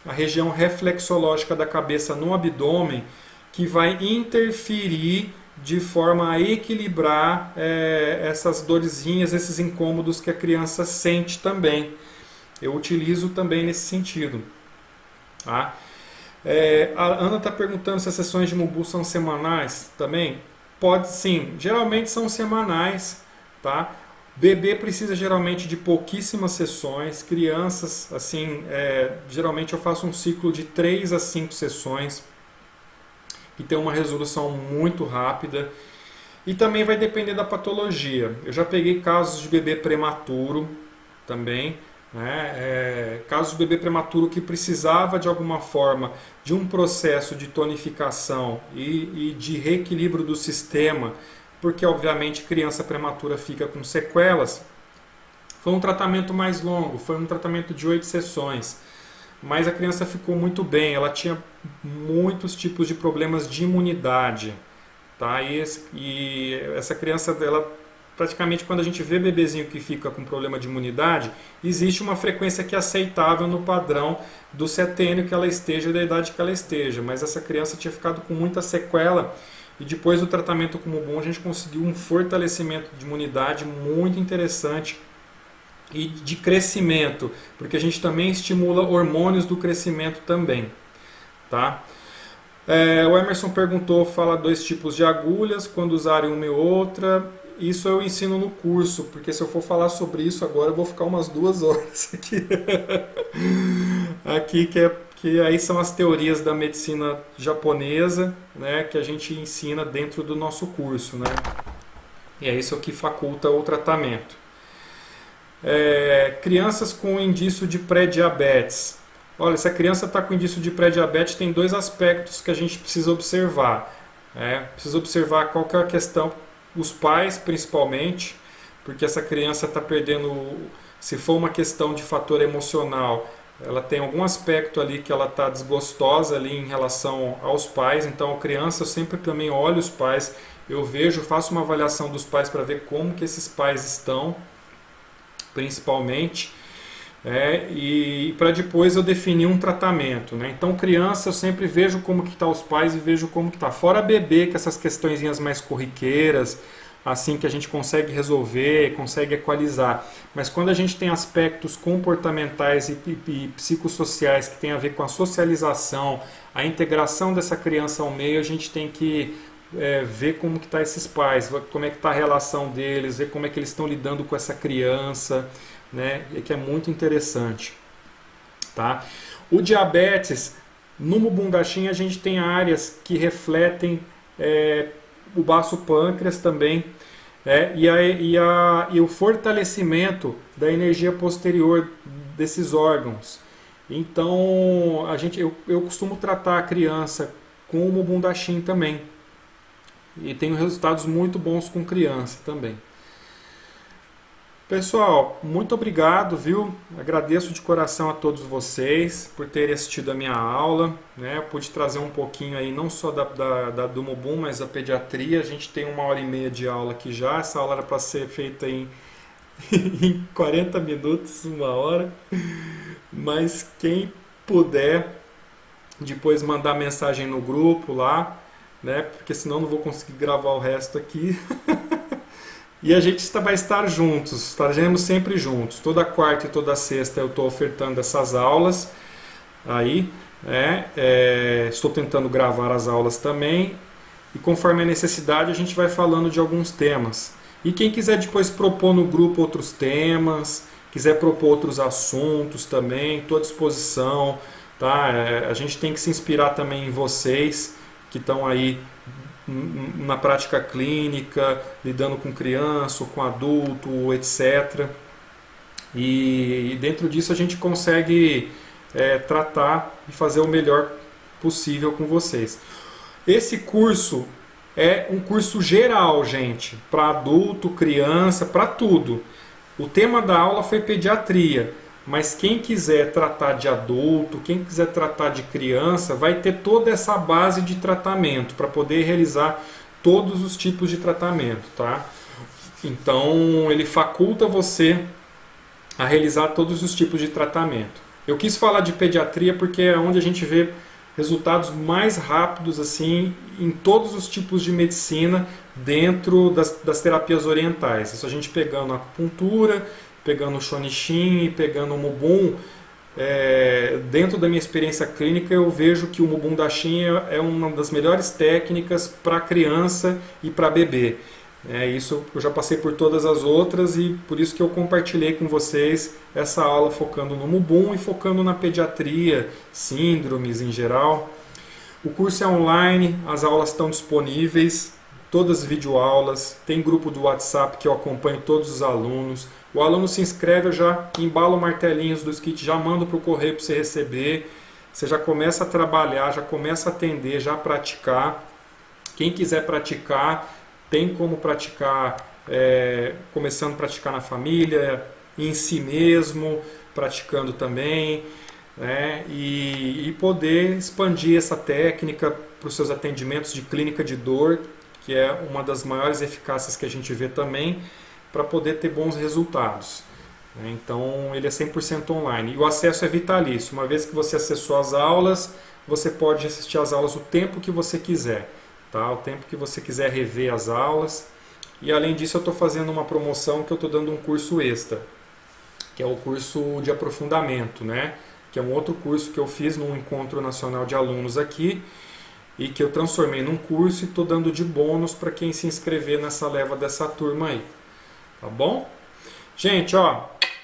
Speaker 1: a região reflexológica da cabeça no abdômen, que vai interferir de forma a equilibrar essas dorzinhas, esses incômodos que a criança sente também. Eu utilizo também nesse sentido. Tá? A Ana está perguntando se as sessões de Mubum são semanais também. Pode sim, geralmente são semanais, tá? Bebê precisa geralmente de pouquíssimas sessões, crianças, assim, geralmente eu faço um ciclo de 3 a 5 sessões, que tem uma resolução muito rápida, e também vai depender da patologia. Eu já peguei casos de bebê prematuro também, casos de bebê prematuro que precisava de alguma forma de um processo de tonificação e de reequilíbrio do sistema, porque obviamente criança prematura fica com sequelas. Foi um tratamento mais longo, foi um tratamento de 8 sessões, mas a criança ficou muito bem, ela tinha muitos tipos de problemas de imunidade, tá? E essa criança, ela praticamente, quando a gente vê bebezinho que fica com problema de imunidade, existe uma frequência que é aceitável no padrão do setênio que ela esteja e da idade que ela esteja. Mas essa criança tinha ficado com muita sequela e depois do tratamento com o Mubum a gente conseguiu um fortalecimento de imunidade muito interessante e de crescimento, porque a gente também estimula hormônios do crescimento também. Tá? O Emerson perguntou, fala 2 tipos de agulhas, quando usarem uma e outra. Isso eu ensino no curso, porque se eu for falar sobre isso agora eu vou ficar umas 2 horas aqui. Aqui que aí são as teorias da medicina japonesa, né, que a gente ensina dentro do nosso curso, né? E é isso que faculta o tratamento. Crianças com indício de pré-diabetes. Olha, se a criança está com indício de pré-diabetes, tem 2 aspectos que a gente precisa observar. Precisa observar qual que é a questão. Os pais, principalmente, porque essa criança está perdendo, se for uma questão de fator emocional, ela tem algum aspecto ali que ela está desgostosa ali em relação aos pais. Então a criança, eu sempre também olho os pais, eu vejo, faço uma avaliação dos pais para ver como que esses pais estão, principalmente, e para depois eu definir um tratamento, né? Então criança eu sempre vejo como que está os pais e vejo como que está. Fora bebê, que essas questõezinhas mais corriqueiras, assim que a gente consegue resolver, consegue equalizar. Mas quando a gente tem aspectos comportamentais e psicossociais que tem a ver com a socialização, a integração dessa criança ao meio, a gente tem que ver como que está esses pais, como é que está a relação deles, ver como é que eles estão lidando com essa criança, né? Que é muito interessante. Tá? O diabetes, no Mubum Dashin a gente tem áreas que refletem o baço pâncreas também, e o fortalecimento da energia posterior desses órgãos. Então eu costumo tratar a criança com o Mubum Dashin também, e tenho resultados muito bons com criança também. Pessoal, muito obrigado, viu? Agradeço de coração a todos vocês por terem assistido a minha aula, né? Eu pude trazer um pouquinho aí, não só do Mubum, mas da pediatria. A gente tem 1h30 de aula aqui já. Essa aula era para ser feita em 40 minutos, 1 hora. Mas quem puder, depois mandar mensagem no grupo lá, né? Porque senão não vou conseguir gravar o resto aqui. E a gente vai estar juntos, estaremos sempre juntos. Toda quarta e toda sexta eu estou ofertando essas aulas aí, estou tentando gravar as aulas também, e conforme a necessidade a gente vai falando de alguns temas. E quem quiser depois propor no grupo outros temas, quiser propor outros assuntos também, estou à disposição, tá? A gente tem que se inspirar também em vocês que estão aí na prática clínica, lidando com criança, ou com adulto, etc. E dentro disso a gente consegue tratar e fazer o melhor possível com vocês. Esse curso é um curso geral, gente, para adulto, criança, para tudo. O tema da aula foi pediatria, mas quem quiser tratar de adulto, quem quiser tratar de criança, vai ter toda essa base de tratamento para poder realizar todos os tipos de tratamento, tá? Então, ele faculta você a realizar todos os tipos de tratamento. Eu quis falar de pediatria porque é onde a gente vê resultados mais rápidos assim em todos os tipos de medicina dentro das terapias orientais. Isso a gente pegando a acupuntura, pegando o Shonishin e pegando o Mubun. Dentro da minha experiência clínica eu vejo que o Mubun Daishin é uma das melhores técnicas para criança e para bebê. Isso eu já passei por todas as outras e por isso que eu compartilhei com vocês essa aula focando no Mubun e focando na pediatria, síndromes em geral. O curso é online, as aulas estão disponíveis, todas videoaulas, tem grupo do WhatsApp que eu acompanho todos os alunos. O aluno se inscreve, eu já embalo martelinhos dos kits, já mando para o correio para você receber. Você já começa a trabalhar, já começa a atender, já praticar. Quem quiser praticar, tem como praticar, começando a praticar na família, em si mesmo, praticando também, né? E poder expandir essa técnica para os seus atendimentos de clínica de dor, que é uma das maiores eficácias que a gente vê também, para poder ter bons resultados. Então ele é 100% online. E o acesso é vitalício. Uma vez que você acessou as aulas, você pode assistir às aulas o tempo que você quiser. Tá? O tempo que você quiser rever as aulas. E além disso eu estou fazendo uma promoção que eu estou dando um curso extra, que é o curso de aprofundamento, né? Que é um outro curso que eu fiz num encontro nacional de alunos aqui e que eu transformei num curso e estou dando de bônus para quem se inscrever nessa leva dessa turma aí. Tá bom? Gente,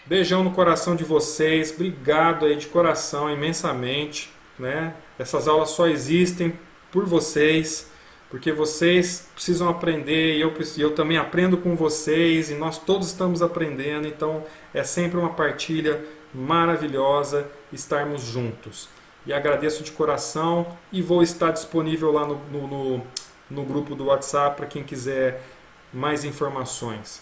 Speaker 1: beijão no coração de vocês, obrigado aí de coração imensamente, né? Essas aulas só existem por vocês, porque vocês precisam aprender e eu também aprendo com vocês e nós todos estamos aprendendo, então é sempre uma partilha maravilhosa estarmos juntos. E agradeço de coração e vou estar disponível lá no grupo do WhatsApp para quem quiser mais informações.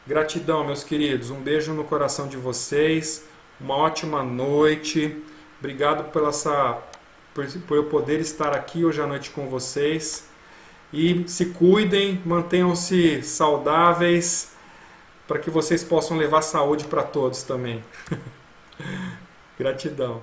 Speaker 1: Gratidão, meus queridos, um beijo no coração de vocês, uma ótima noite, obrigado por eu poder estar aqui hoje à noite com vocês. E se cuidem, mantenham-se saudáveis, para que vocês possam levar saúde para todos também. Gratidão.